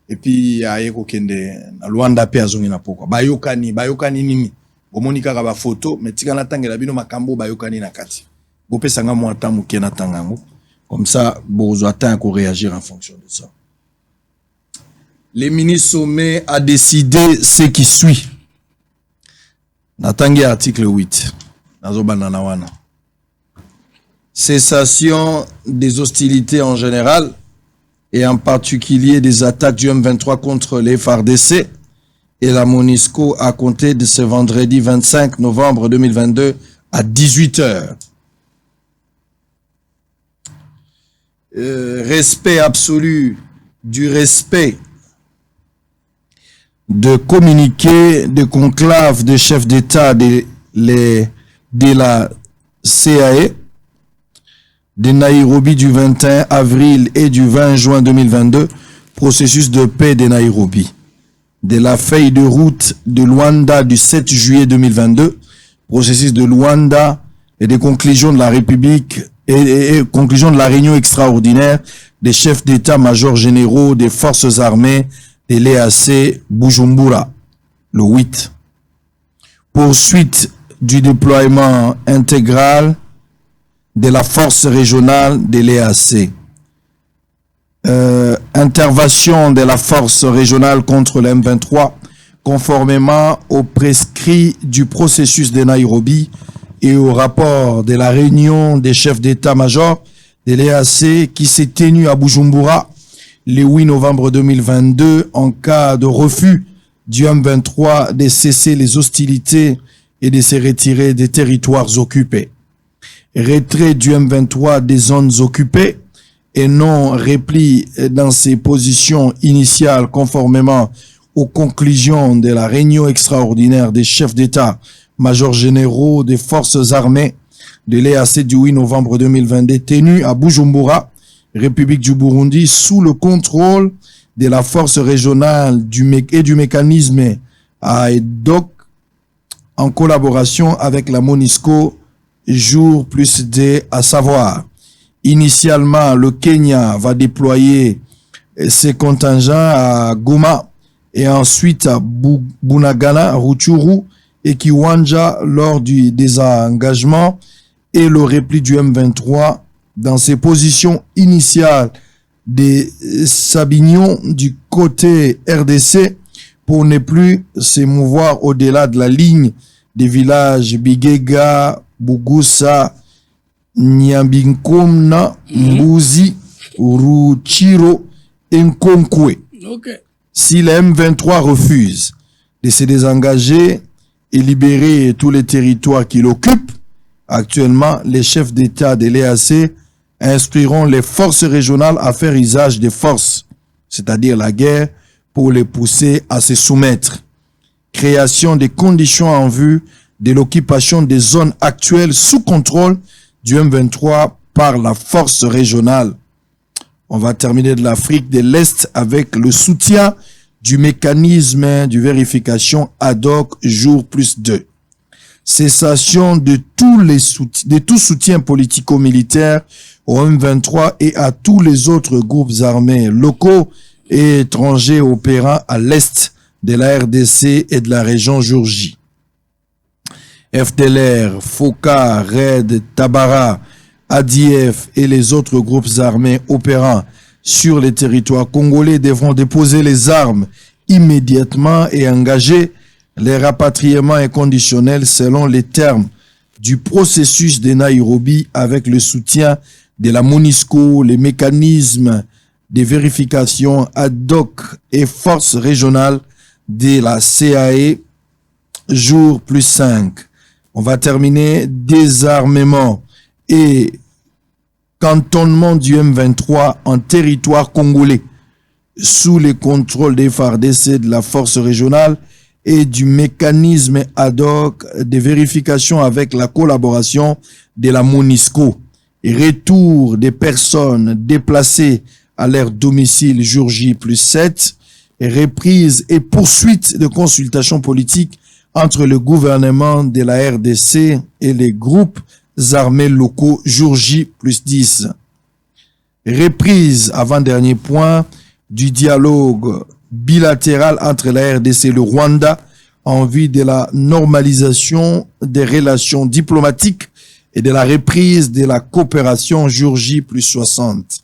C: et puis ya Eko Kende, na Luanda Pe Zongi Napoko. Bayokani nini? Bomonika ba photo mais tika natangela bino makambo bayokani na kati bopesa nga mo ata muke na tangango comme ça bozo attend qu'on réagir en fonction de ça. Le ministre Sommet a décidé ce qui suit. Natangi article 8 nazo banana wana. Cessation des hostilités en général et en particulier des attaques du M23 contre les FARDC et la MONUSCO a compté de ce vendredi 25 novembre 2022 à 18h. Respect absolu du respect de communiqué de conclave de chefs d'État de la CAE de Nairobi du 21 avril et du 20 juin 2022 processus de paix de Nairobi, de la feuille de route de Luanda du 7 juillet 2022, processus de Luanda et des conclusions de la République et conclusion de la réunion extraordinaire des chefs d'état-major généraux des forces armées de l'EAC Bujumbura, le 8. Poursuite du déploiement intégral de la force régionale de l'EAC. Intervention de la force régionale contre le M23 conformément aux prescrits du processus de Nairobi et au rapport de la réunion des chefs d'état-major de l'EAC qui s'est tenue à Bujumbura le 8 novembre 2022 en cas de refus du M23 de cesser les hostilités et de se retirer des territoires occupés. Retrait du M23 des zones occupées et non repli dans ses positions initiales conformément aux conclusions de la réunion extraordinaire des chefs d'État, majors généraux des forces armées de l'EAC du 8 novembre 2022 tenue à Bujumbura, République du Burundi, sous le contrôle de la force régionale et du mécanisme AEDOC en collaboration avec la MONUSCO jour plus D, à savoir, initialement, le Kenya va déployer ses contingents à Goma et ensuite à Bunagana, Rutshuru et Kiwanja lors du désengagement et le repli du M23 dans ses positions initiales des Sabignons du côté RDC pour ne plus se mouvoir au-delà de la ligne des villages Bigega, Bugusa, Nyambinkomna, Mbuzi, Ruchiro et Nkonkwe.
D: Okay.
C: Si le M23 refuse de se désengager et libérer tous les territoires qu'il occupe, actuellement, les chefs d'État de l'EAC instruiront les forces régionales à faire usage des forces, c'est-à-dire la guerre, pour les pousser à se soumettre. Création des conditions en vue de l'occupation des zones actuelles sous contrôle du M23 par la force régionale. On va terminer de l'Afrique de l'Est avec le soutien du mécanisme de vérification ad hoc jour plus 2. Cessation de tout soutien politico-militaire au M23 et à tous les autres groupes armés locaux et étrangers opérant à l'est de la RDC et de la région Georgie. FDLR, FOCA, RAID, Tabara, ADF et les autres groupes armés opérant sur les territoires congolais devront déposer les armes immédiatement et engager les rapatriements inconditionnels selon les termes du processus de Nairobi avec le soutien de la MONUSCO, les mécanismes de vérification ad hoc et forces régionales de la CAE, jour plus 5. On va terminer désarmement et cantonnement du M23 en territoire congolais sous le contrôle des FARDC de la force régionale et du mécanisme ad hoc de vérification avec la collaboration de la MONUSCO et retour des personnes déplacées à leur domicile jour J plus 7 et reprise et poursuite de consultations politiques entre le gouvernement de la RDC et les groupes armés locaux jour J plus 10. Reprise, avant-dernier point, du dialogue bilatéral entre la RDC et le Rwanda en vue de la normalisation des relations diplomatiques et de la reprise de la coopération jour J plus 60.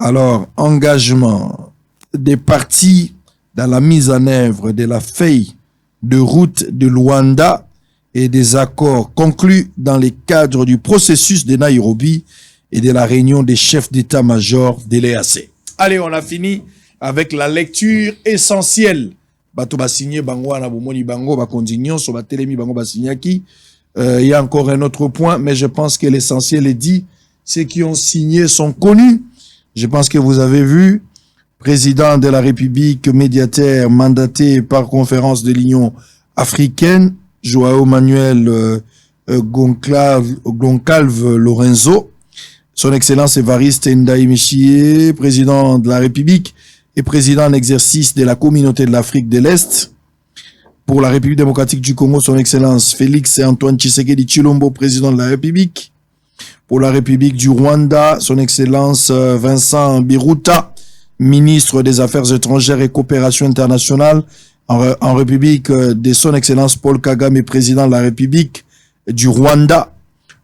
C: Alors, engagement des parties dans la mise en œuvre de la feuille de route de Luanda et des accords conclus dans le cadre du processus de Nairobi et de la réunion des chefs d'état-major de l'EAC. Allez, on a fini avec la lecture essentielle. Bato ba signé bango na bomoni bango ba continuons sur ba telemi bango ba signaki. Il y a encore un autre point, mais je pense que l'essentiel est dit. Ceux qui ont signé sont connus. Je pense que vous avez vu, président de la République, médiataire mandaté par conférence de l'Union africaine, Joao Manuel Goncalves Lorenzo, son Excellence Évariste Ndayishimiye, président de la République, et président en exercice de la communauté de l'Afrique de l'Est. Pour la République démocratique du Congo, son Excellence Félix Antoine Tshisekedi Tshilombo, président de la République. Pour la République du Rwanda, son Excellence Vincent Biruta, ministre des Affaires étrangères et coopération internationale. En République de son Excellence Paul Kagame, président de la République du Rwanda.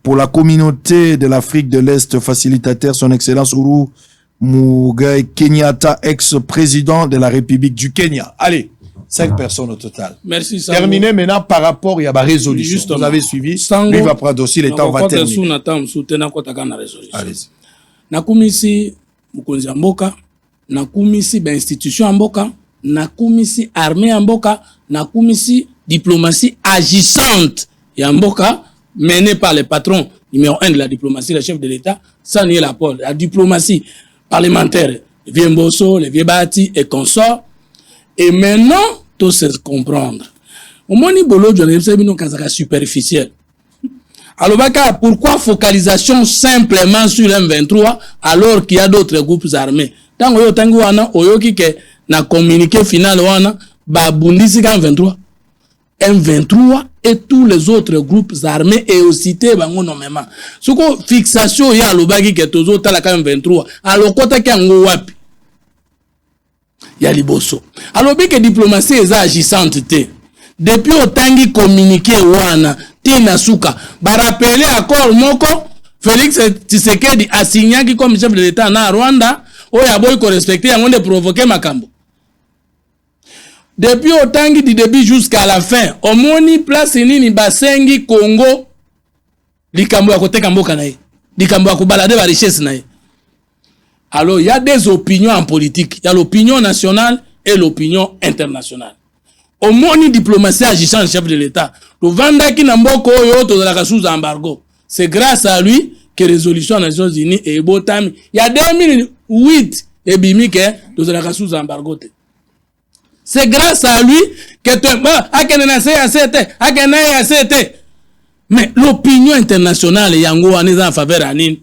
C: Pour la communauté de l'Afrique de l'Est, facilitateur, son Excellence Uhuru Muigai Kenyatta, ex-président de la République du Kenya. Allez, 5 personnes au total.
D: Merci, Sango.
C: Terminé maintenant par rapport, il y a ma résolution.
D: Justement.
C: Vous avez suivi.
D: Sango,
C: lui va prendre aussi, le temps va terminer.
D: Allez-y. Nakumisi mukonzi ya mboka, nakumisi ba institution ya mboka, nakumisi armée ya mboka, nakumisi diplomatie agissante ya mboka menée par le patron numéro 1 de la diplomatie, le chef de l'État, ça n'y est la pole. La diplomatie parlementaire, le vieux Mbosso, le vieux Bati et consorts. Et maintenant, tout se comprendre. Au moins, ni bolo, je ne superficiel. Alors, pourquoi focalisation simplement sur M23 alors qu'il y a d'autres groupes armés? Tant que tango wana oyoki ke na communiqué final wana ba bundisi M23. M23 et tous les autres groupes armés et aussi te bango nommément. Ce que fixation ya lobaki ke tozo tala M23 alors kota ke ngo wapi? Ya liboso. Alors bien que diplomatie est agissante te. Depuis autant communiqué wana tina suka ba rappeler accord moko Félix Tshisekedi a signé comme chef de l'État na Rwanda oya boy ko respecter yango de provoquer makambo. Depuis autant du début jusqu'à la fin omoni place nini basengi Congo likambo ya koteka mboka na ye likambo ya kubalade ba richesse na ye. Alors il y a des opinions en politique, il y a l'opinion nationale et l'opinion internationale. Au moins, diplomatie agissant chef de l'État. Le Vanda qui n'a pas de sous embargo. C'est grâce à lui que résolution des Nations Unies est botame. Il y a 2008 et bimike de la sous embargo. C'est grâce à lui que mais l'opinion internationale yango en faveur anin.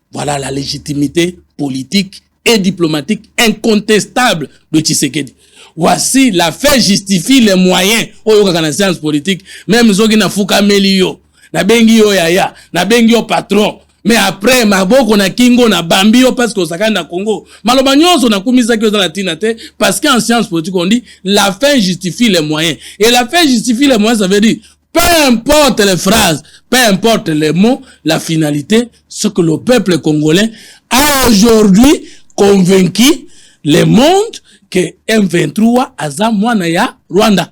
D: Voilà la légitimité politique et diplomatique incontestable de Tshisekedi. Voici la fait justifie les moyens au la science politique même zogi na fuka melio na bengi yo yaya na bengi yo patron mais après maboko na kingo na bambio parce que osaka na Congo maloba nyonso na kumisa ki ozala tina te parce qu'en science politique on dit la fin justifie les moyens et la fin justifie les moyens ça veut dire peu importe les phrases, peu importe les mots, la finalité, ce que le peuple congolais a aujourd'hui convaincu le monde que M23 aza mwana ya Rwanda.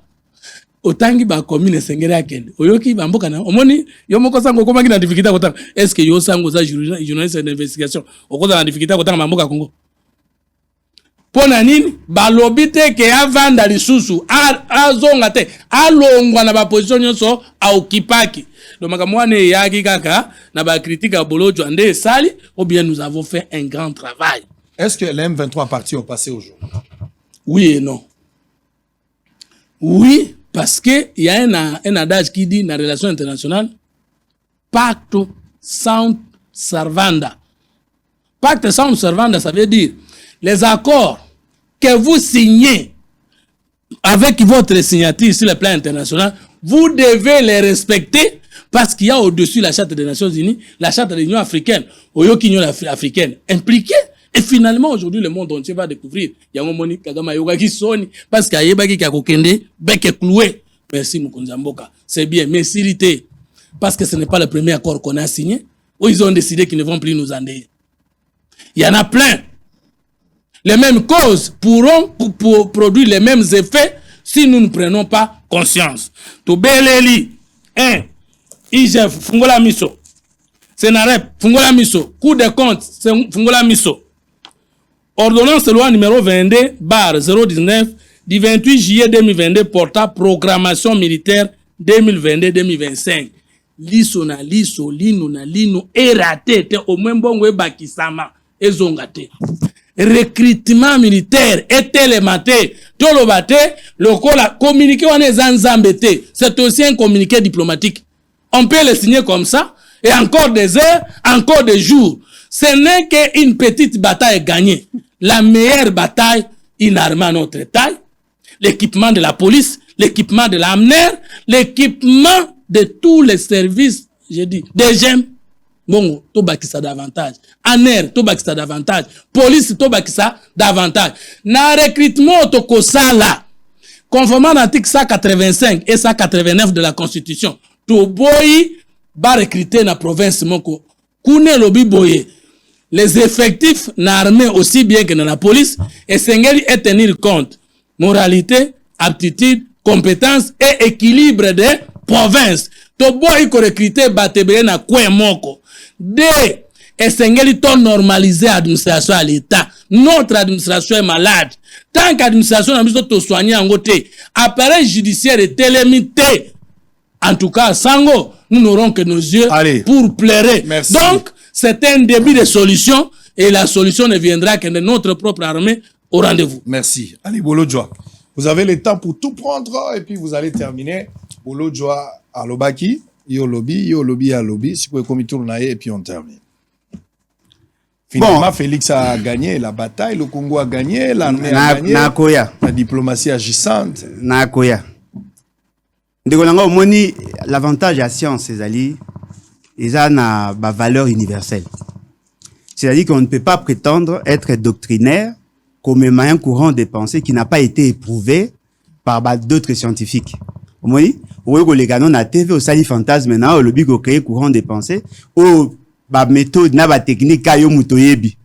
D: Otangi ba commune sengere akende. Oyoki ba mboka na omoni yo moko sango koma kina difficulté kotanga. Est-ce que yo sango za journaliste d'investigation okoza na difficulté kotanga mboka Congo? Pona nini balobi te ke avanda lisusu azonga te alongwa na ba position nyonso aokipaki. Le makamwane yaki kaka na ba critique a bolojo ande sali ou bien nous avons fait un grand travail.
C: Est-ce que les M23 partis ont passé aujourd'hui?
D: Oui et non. Oui, parce que il y a un adage qui dit dans la relation internationale pacte sans servanda. Pacte sans servanda, ça veut dire les accords que vous signez avec votre signature sur le plan international, vous devez les respecter parce qu'il y a au-dessus la charte des Nations Unies, la charte de l'Union africaine, l'Union africaine impliquée. Et finalement, aujourd'hui, le monde entier va découvrir. Il y a un moni Kagama Yoga qui sonne parce qu'il y a Yebaki qui a kokende, bec cloué. Merci, Moukonzamboka. C'est bien, mais s'irriter. Parce que ce n'est pas le premier accord qu'on a signé, où ils ont décidé qu'ils ne vont plus nous endeiller. Il y en a plein. Les mêmes causes pourront produire les mêmes effets si nous ne prenons pas conscience. To beleli, IGF, Fungola Miso. Sénarep, Fungola Miso. Cour des comptes, Fungola Miso. Ordonnance de loi numéro 22/019 du 28 juillet 2022 portant programmation militaire 2022-2025. Liso na liso, lino na lino, erate te au moins bon bakisama, ezongate. Recrutement militaire est élémentaire. Tolobate, le communiqué on est zanzambete. C'est aussi un communiqué diplomatique. On peut le signer comme ça, et encore des heures, encore des jours. Ce n'est qu'une petite bataille gagnée. La meilleure bataille, une armée à notre taille, l'équipement de la police, l'équipement de l'AMNER, l'équipement de tous les services, j'ai dit, des GEM. Bon, to bakisa davantage. ANER, to bakisa davantage. Police, to bakisa davantage. Na recrutement to kosala. Conformément à l'article 185 et 189 de la Constitution, to boy va recruter na province moko. Kune lobi boye. Les effectifs na armée aussi bien que dans la police et sengeli et tenir compte. Moralité, aptitude, compétence et équilibre des provinces. To boy ko recruter batebe na kwe moko. Deux, essengeli to normaliser l'administration à l'État. Notre administration est malade. Tant qu'administration n'a pas to soigner en côté, appareil judiciaire est limité. En tout cas, Sango, nous n'aurons que nos yeux pour pleurer.
C: Merci.
D: Donc, c'est un début de solution et la solution ne viendra que de notre propre armée au rendez-vous.
C: Merci. Allez, Bolodjoa. Vous avez le temps pour tout prendre et puis vous allez terminer. Bolodjoa à Lobaki. Yo lobby, si vous pouvez commis tourner et puis on termine. Finalement, bon. Félix a gagné la bataille, le Congo a gagné, l'armée a gagné, la diplomatie agissante.
F: Nakoya. L'avantage à science, c'est-à-dire, ils ont une valeur universelle. C'est-à-dire qu'on ne peut pas prétendre être doctrinaire comme un courant de pensée qui n'a pas été éprouvé par d'autres scientifiques. Oui, les canons na TV au sali fantasme maintenant le bigo créer courant de pensée ou ba méthode na ba technique kayo mutoyebi.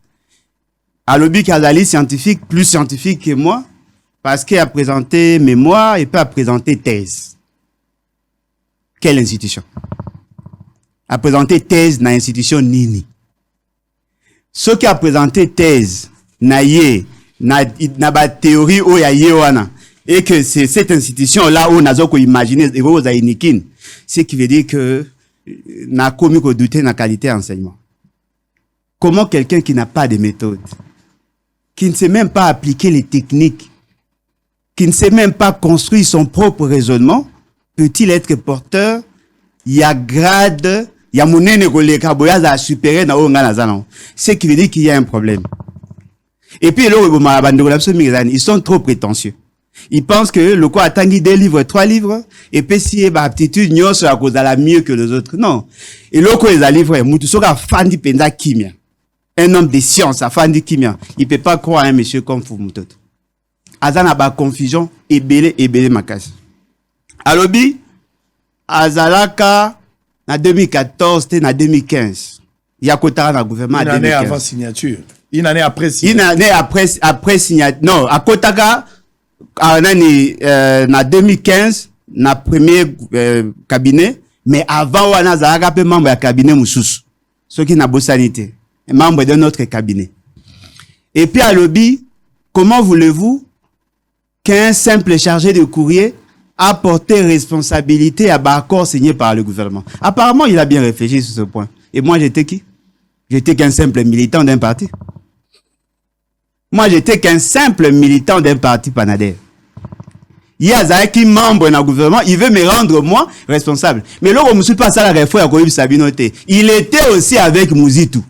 F: A lobi kazali scientifique plus scientifique que moi parce qu'il a présenté mémoire et pas présenté thèse. Quelle institution? A présenté thèse na institution nini? Ce qui a présenté thèse na ba théorie o ya yewana. Et que c'est cette institution-là où on a imaginé, ce qui veut dire que n'a commis qu'au douter la qualité d'enseignement. Comment quelqu'un qui n'a pas de méthode, qui ne sait même pas appliquer les techniques, qui ne sait même pas construire son propre raisonnement, peut-il être porteur? Il y a grade, il y a mon à supérieur dans l'organisation. Ce qui veut dire qu'il y a un problème. Et puis, ils sont trop prétentieux. Ils pensent que le quoi attend 2 livres, 3 livres, et puis si il a aptitude, nous sommes à cause de la mieux que les autres. Non. Et le quoi, ils a livré, nous sommes à Fandi Penda Kimia. Un homme de science, à Fandi Kimia. Il peut pas croire à un monsieur comme Fumutot. Azana ba confusion, et belé makas. Alobi, Azalaka, en 2014, c'était en 2015. Il y a Kotara dans le gouvernement en 2015.
C: Une année avant signature. Une année après
F: signature. Une année après signature. Non, à Kotaka, na 2015 na premier cabinet mais avant on a peu membre du cabinet mususu ceux qui n'a pas sanité membre de notre cabinet et puis à lobby comment voulez-vous qu'un simple chargé de courrier a porté responsabilité à accord signé par le gouvernement? Apparemment il a bien réfléchi sur ce point. Et moi j'étais qui? J'étais qu'un simple militant d'un parti. Moi, j'étais qu'un simple militant d'un parti Panader. Il y a qui membre dans le gouvernement, il veut me rendre moi responsable. Mais là, je ne suis pas ça la réforme à Koyib Sabinote. Il était aussi avec Mouzitou.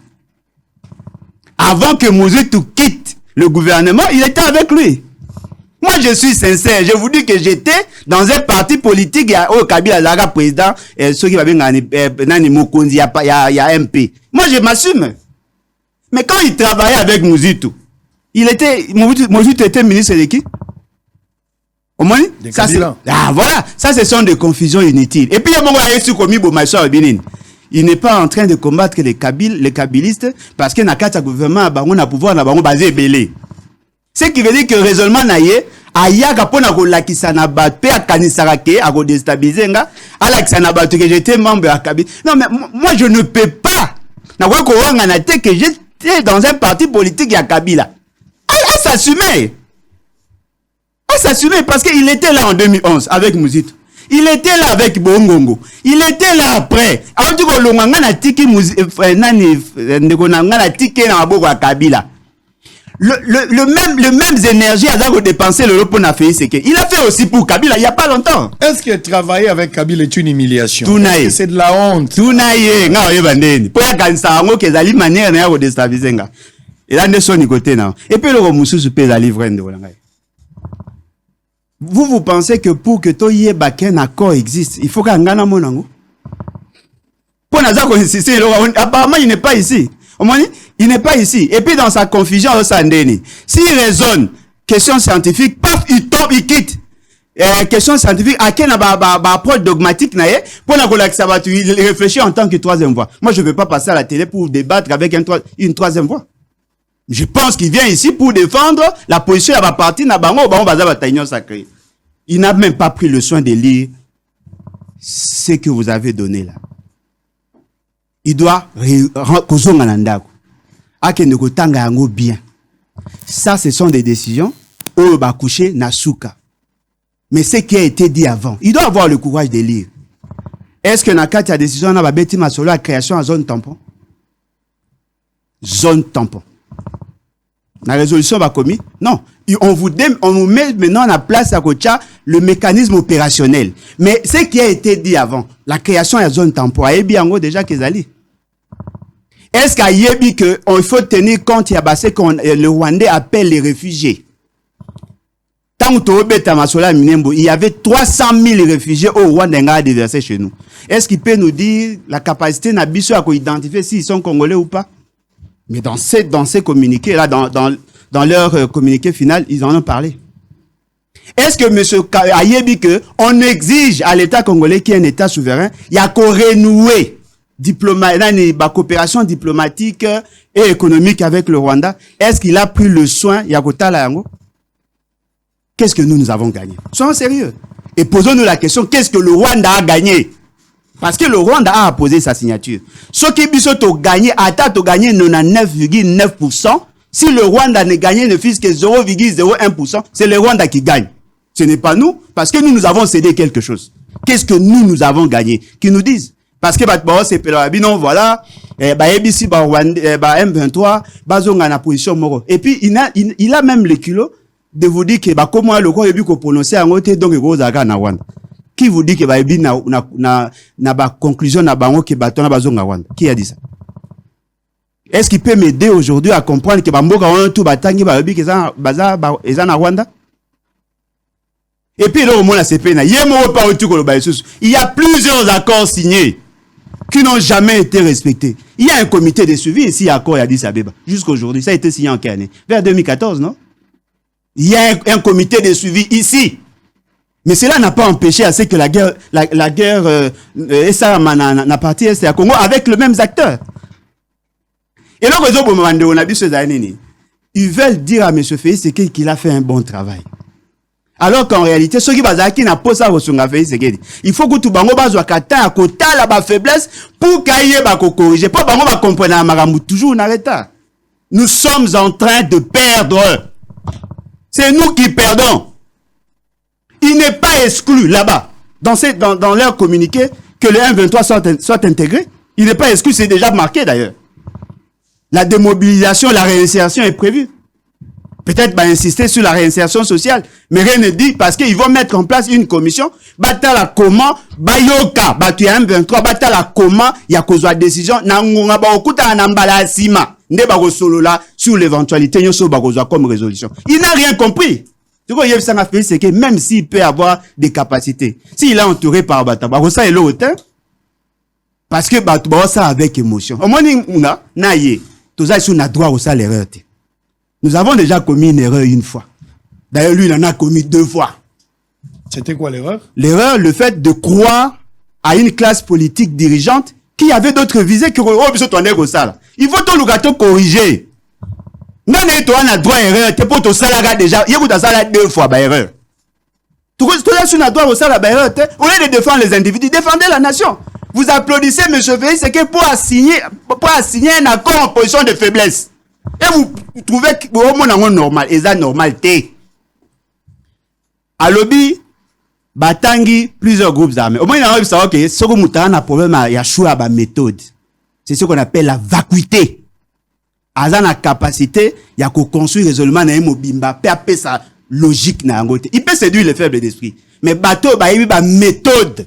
F: Avant que Mouzitou quitte le gouvernement, il était avec lui. Moi, je suis sincère. Je vous dis que j'étais dans un parti politique, il y a au Kabila Lara président, ceux qui va bien Nani Mokonzi, il y a MP. Moi, je m'assume. Mais quand il travaillait avec Mouzitou, Mobutu était ministre de qui? Au moins? Ça, voilà. Ça, ce sont des confusions inutiles. Et puis, il n'est pas en train de combattre les kabylistes parce que Nakata gouvernement a pouvoir basé belé. Ce qui veut dire que raisonnement naïe, ayaka pona ko lakisana bat pe akanisarake a ko déstabiliser nga alakisana bat que j'étais membre de Kabylie. Non mais moi je ne peux pas. Na ko wanga na te que j'étais dans un parti politique ya Kabila. Elle s'assumait parce qu'il était là en 2011 avec Mouzitou. Il était là avec Bongongo. Il était là après. Avant tout le monde a tiki nani ndekona tiki na boko ya Kabila. Le même énergie à dépenser le repos n'a fait, c'est que il a fait aussi pour Kabila il y a pas longtemps.
C: Est-ce que travailler avec Kabila est une humiliation?
F: C'est
C: de la honte.
F: Tout naïe, nga yebandeni. Pour ya kanisa ngo kezali manière na déstabiliser nga. Et là, ne sont côté non. Et puis le Romusu peut la livrer de Olangai. Vous pensez que pour que Toye Baken accord existe, il faut qu'un Ghana monango. Pour Nazako insister, apparemment il n'est pas ici. Il n'est pas ici. Et puis dans sa confusion au Sandeni, s'il raisonne, question scientifique, paf, il tombe, il quitte. Question scientifique, à quel approche dogmatique naie, pour il réfléchit en tant que troisième voie. Moi, je ne veux pas passer à la télé pour débattre avec une troisième voie. Je pense qu'il vient ici pour défendre la position de la partie sacré. Il n'a même pas pris le soin de lire ce que vous avez donné là. Il doit bien. Ça, ce sont des décisions où va coucher Nasuka. Mais ce qui a été dit avant, il doit avoir le courage de lire. Est-ce que Nakati a décision na babeti masolo la création en zone tampon? Zone tampon. La résolution va commis? Non. On nous met maintenant à la place à côté le mécanisme opérationnel. Mais ce qui a été dit avant, la création en zone tampon, a bien déjà qu'ils allaient. Est-ce qu'il y a dit qu'il faut tenir compte, il y a le Rwandais appelle les réfugiés? Tant que il y avait 300 000 réfugiés au Rwanda déversés chez nous. Est-ce qu'il peut nous dire la capacité d'Abisso à identifier s'ils sont congolais ou pas? Mais dans ces communiqués, là, dans leur communiqué final, ils en ont parlé. Est-ce que M. Ayebi, on exige à l'État congolais qui est un État souverain, il y a qu'à renouer la coopération diplomatique et économique avec le Rwanda? Est-ce qu'il a pris le soin, Yakota Layango? Qu'est-ce que nous avons gagné? Soyons sérieux. Et posons-nous la question, qu'est-ce que le Rwanda a gagné? Parce que le Rwanda a apposé sa signature. Ce qui a gagné, a gagné 99,9%. Si le Rwanda ne gagnait ne fût que 0,01%, c'est le Rwanda qui gagne. Ce n'est pas nous, parce que nous avons cédé quelque chose. Qu'est-ce que nous avons gagné? Qu'ils nous disent. Parce que non, voilà, ABC, M23, bazonga na position moro. Et puis il a même le culot de vous dire que comment le corps est prononcer en côté donc na Rwanda. Qui vous dit que na conclusion na bango que batona bazonga Rwanda? Qui a dit ça? Est-ce qu'il peut m'aider aujourd'hui à comprendre que bamboka on tout batangi ba yobi que ça eza na Rwanda? Et puis là au moins la CPN il y a plusieurs accords signés qui n'ont jamais été respectés. Il y a un comité de suivi ici à accord Addis Abeba jusqu'aujourd'hui. Ça a été signé en quelle année? Vers 2014, non? Il y a un comité de suivi ici. Mais cela n'a pas empêché à ce que la guerre n'a parti est à Congo avec les mêmes acteurs. Et là, ils veulent dire à M. Félix qu'il a fait un bon travail. Alors qu'en réalité, ceux qui n'a pas ça il faut que tout bango bazwa kata à côté la faiblesse pour qu'il corriger. Pas bango va comprendre toujours en retard. Nous sommes en train de perdre. C'est nous qui perdons. Il n'est pas exclu là-bas, dans leur communiqué, que le M23 soit intégré. Il n'est pas exclu, c'est déjà marqué d'ailleurs. La démobilisation, la réinsertion est prévue. Peut-être insister sur la réinsertion sociale, mais rien ne dit parce qu'ils vont mettre en place une commission. Batala comment, bayoka, batu ya M23, batala comment, ya kozwa décision, nangonga ba okuta nambala sima, nde ba solola sur l'éventualité nyoso ba kozwa comme résolution. Il n'a rien compris. C'est que même s'il peut avoir des capacités, s'il est entouré par Bataba, ça est l'autre, parce que Bataba, ça avec émotion. Au moins, tout ça, on a droit au l'erreur. Nous avons déjà commis une erreur une fois. D'ailleurs, lui, il en a commis 2 fois.
C: C'était quoi l'erreur?
F: L'erreur, le fait de croire à une classe politique dirigeante qui avait d'autres visées que il faut tout le corriger. Non, tu as droit à erreur. Tu peux te salaire déjà. Il y a 2 fois erreur. Tu as droit au salaire erreur. Au lieu de défendre les individus, défendez la nation. Vous applaudissez M. Félix, c'est que pour assigner un accord en position de faiblesse. Et vous trouvez que au moins normal. Et ça normalité. À lobby, batangi plusieurs groupes armés. Au moins, il y a savoir que ce que a un problème, il y a choix à méthode. C'est ce qu'on appelle la vacuité. Aza na capacité ya ko construire résolument na mobimba pe sa logique na ngote. Il peut séduire les faibles d'esprit, mais bateau ba yebi ba méthode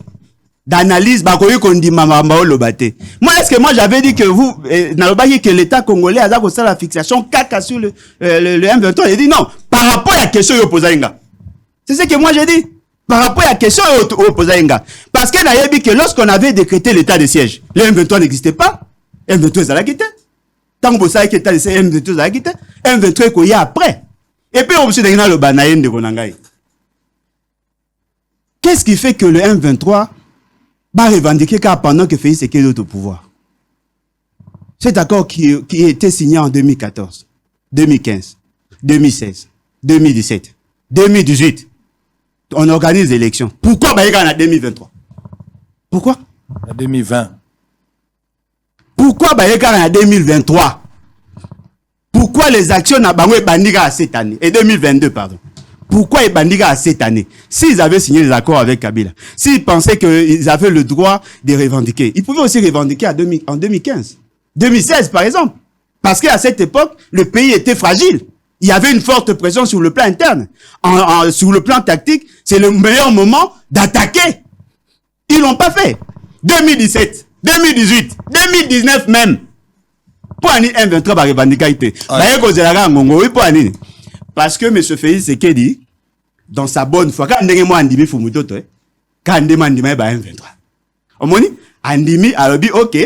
F: d'analyse, bakoyi kondima mamba lobate. Moi, est-ce que moi j'avais dit que vous, n'alobaki que l'État congolais a ça la fixation caca sur le M23. J'ai dit non, par rapport à la question Yopozainga. C'est ce que moi j'ai dit. Par rapport à la question Yopozainga. Parce que n'a dit que lorsqu'on avait décrété l'état de siège, le M23 n'existait pas. M23 ça l'a quitté. Tant que vous savez que l'état de siège, M23 ça l'a quitté. M23 qu'il y a après. Et puis on se dit le banaïm de Bonangaï. Qu'est-ce qui fait que le M23 va revendiquer car pendant que Félix Tshisekedi est au pouvoir? Cet accord qui a été signé en 2014, 2015, 2016, 2017, 2018, on organise les élections. Pourquoi Baïga en 2023? Pourquoi?
C: En 2020.
F: Pourquoi Baïga en 2023? Pourquoi les actions n'a pas Bandiga cette année? Et 2022, pardon. Pourquoi Bandiga à cette année? S'ils avaient signé les accords avec Kabila, s'ils pensaient qu'ils avaient le droit de revendiquer, ils pouvaient aussi revendiquer en 2015, 2016 par exemple. Parce qu'à cette époque, le pays était fragile. Il y avait une forte pression sur le plan interne. Sur le plan tactique, c'est le meilleur moment d'attaquer. Ils l'ont pas fait. 2017, 2018, 2019 même. Pour un M23 va revendiquer. Parce que M. Félix Tshisekedi, dans sa bonne foi, quand on a Andimi Fumutoto, quand on a Andimi M23. On Andimi a dit, ok,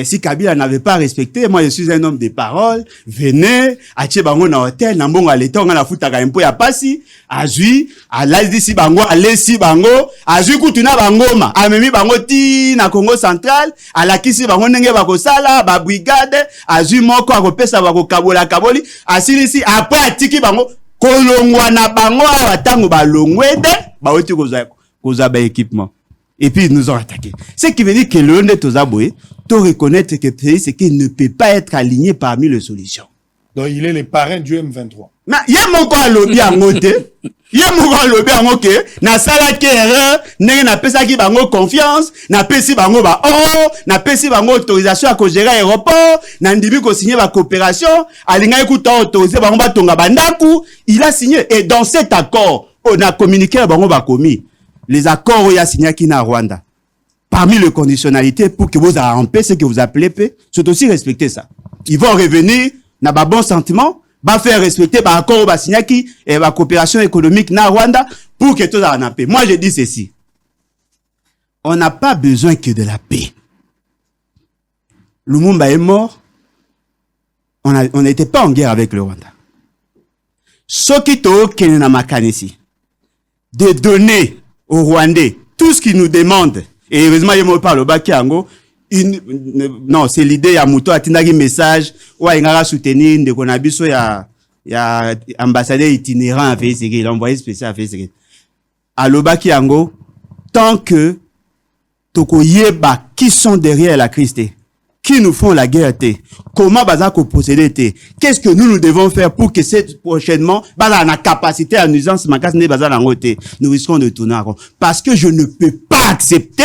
F: si Kabila n'avait pas respecté, moi je suis un homme de parole, venez, ache bango na hôtel, na mbongo aleta, on a fouta ka impo ya pasi, azui, alazi si bango, alesi bango, azui kutuna bangoma, amemi bango ti na Congo central, alakisi bango nenge bako sala, ba brigade, azui moko akopesa bako kabola kaboli, asilisi, après atiki bango, kolongwa na bango, atango ba longwede, ba oti koza ba équipement. Et puis ils nous ont attaqué. Ce qui veut dire que le Hondé Tozaboué, tu reconnaître que c'est qu'il ne peut pas être aligné parmi les solutions.
C: Donc il est le parrain du M23.
F: Mais il y a mon quoi lobby en côté. Il y a mon quoi lobby en côté. Na sala erreur, na pesa ki bango confiance, na pesi bango ba na pesi bango autorisation à gérer aéroport, na ndibi ko signer ba coopération, alinga ekuta autoriser bango ba tonga bandaku, il a signé et dans cet accord, on a communiqué bango ba commis. Les accords où il y a signé qui na Rwanda. Parmi les conditionnalités pour que vous ayez en paix, ce que vous appelez paix, c'est aussi respecter ça. Ils vont revenir, n'a pas bon sentiment, va faire respecter par accord où va signer qui et la coopération économique na Rwanda pour que tout ça en paix. Moi, je dis ceci. On n'a pas besoin que de la paix. Lumumba est mort. On n'était pas en guerre avec le Rwanda. Ce qui est na makanisi de donner aux Rwandais tout ce qu'ils nous demandent. Et heureusement, il me parle au Bakiango. Non, c'est l'idée, à Mouto, à Tindagi message, ou à Ingara soutenir, de Konabiso, il y a ambassadeur itinérant à Facebook, il a envoyé spécial à Facebook. À l'Obakiango, tant que Toko Yeba, qui sont derrière la crise, qui nous font la guerre, comment Bazako procéder, qu'est-ce que nous devons faire pour que cette prochainement, Bazar la capacité à nuisance, nous risquons de tourner en rond. Parce que je ne peux pas accepter,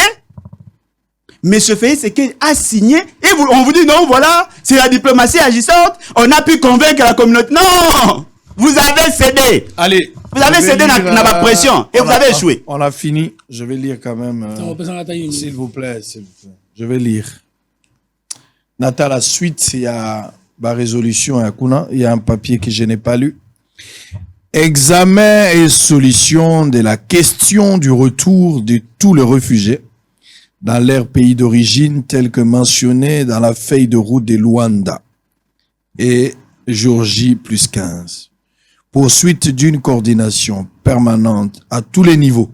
F: mais ce fait, c'est qu'il a signé, et on vous dit non, voilà, c'est la diplomatie agissante, on a pu convaincre la communauté. Non! Vous avez cédé.
C: Allez.
F: Vous avez cédé dans la pression, et vous avez échoué.
C: On a fini. Je vais lire quand même. S'il vous plaît. Je vais lire. Nathan, la suite, il y a la résolution à Kuna. Il y a un papier que je n'ai pas lu. Examen et solution de la question du retour de tous les réfugiés dans leur pays d'origine, tel que mentionné dans la feuille de route de Luanda et Georgie plus 15. Poursuite d'une coordination permanente à tous les niveaux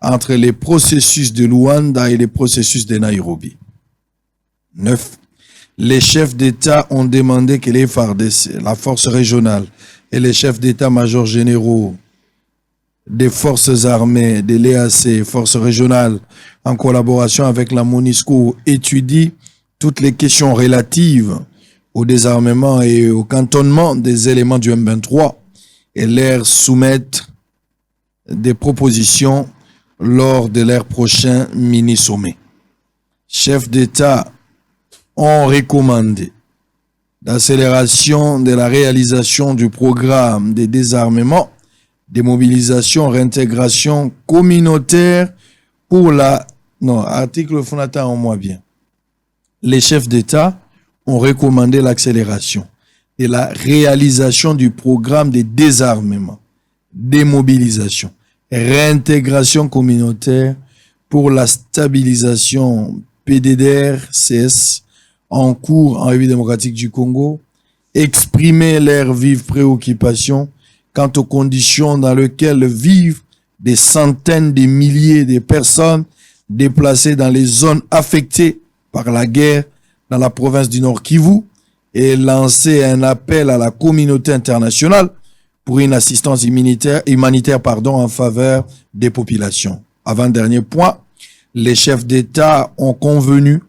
C: entre les processus de Luanda et les processus de Nairobi. 9. Les chefs d'État ont demandé que les FARDC, la force régionale, et les chefs d'État-major généraux des forces armées, de l'EAC, forces régionales, en collaboration avec la MONUSCO, étudient toutes les questions relatives au désarmement et au cantonnement des éléments du M23 et leur soumettre des propositions lors de leur prochain mini-sommet. Chefs d'État ont recommandé l'accélération de la réalisation du programme de désarmement, de mobilisation, réintégration communautaire pour la... Non, article fondateur en moi bien. Les chefs d'État ont recommandé l'accélération et la réalisation du programme de désarmement, démobilisation, réintégration communautaire pour la stabilisation PDDR-CS en cours en République démocratique du Congo, exprimer leurs vives préoccupations quant aux conditions dans lesquelles vivent des centaines de milliers de personnes déplacées dans les zones affectées par la guerre dans la province du Nord Kivu et lancer un appel à la communauté internationale pour une assistance humanitaire en faveur des populations. Avant-dernier point, les chefs d'État ont convenu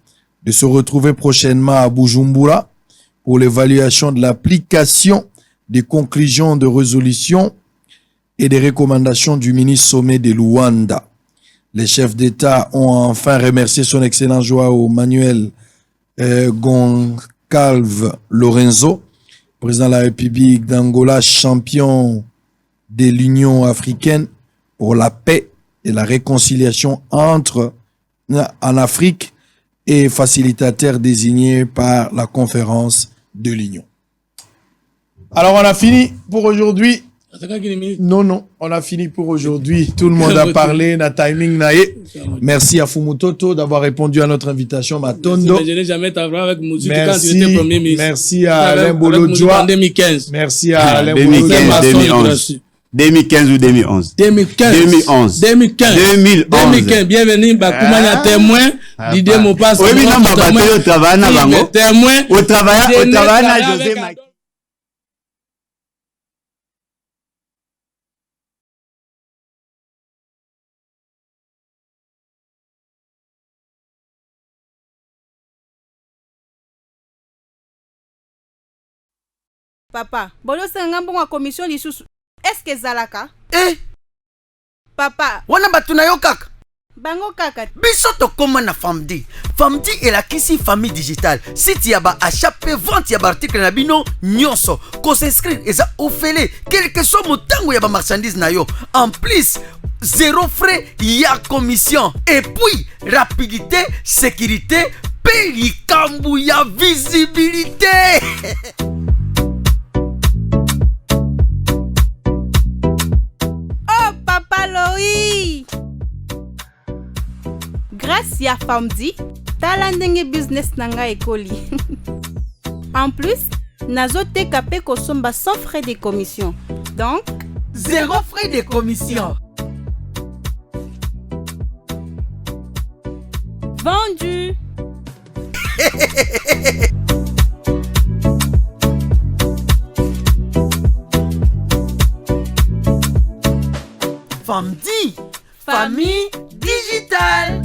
C: de se retrouver prochainement à Bujumbura pour l'évaluation de l'application des conclusions de résolution et des recommandations du ministre sommet de Luanda. Les chefs d'État ont enfin remercié son excellent Joao Manuel Goncalves Lorenzo, président de la République d'Angola, champion de l'Union africaine pour la paix et la réconciliation en Afrique et facilitateur désigné par la conférence de l'Union. Alors, on a fini pour aujourd'hui. Non, on a fini pour aujourd'hui. Tout le monde a parlé, na timing nae. Merci à Fumutoto d'avoir répondu à notre invitation, Matondo.
D: Je n'ai jamais travaillé avec Moussouti quand tu étais premier ministre.
C: Merci à Alain Bolodjoa.
D: En 2015.
C: Merci à Alain
F: 2015, 2015 ou 2011.
D: 2015. 2015. Bienvenue, Bakoumania témoin. L'idée m'a pas.
F: Oui, mais non, au travail,
D: témoin.
F: Au travail, José Maki.
A: Papa, bolo sanga mbongo commission lisusu. Est-ce que zalaka? Papa,
B: wana batu na yo kaka.
A: Bango kaka.
B: Biso tokoma na Famdi. Famdi elakisi famille digitale. Site ya ba achape vente ya ba article na bino nyonso. Ko s'inscrire eza ofele quel que soit motango ya ba marchandise na yo. En plus, zéro frais ya commission. Et puis, rapidité, sécurité, pelikambu ya visibilité.
A: Grâce à Famdi, talandenge business nanga ekoli. En plus, nazote kapé kosomba sans frais de commission. Donc,
B: zéro frais de commission.
A: Vendu.
B: Famdi, famille digitale.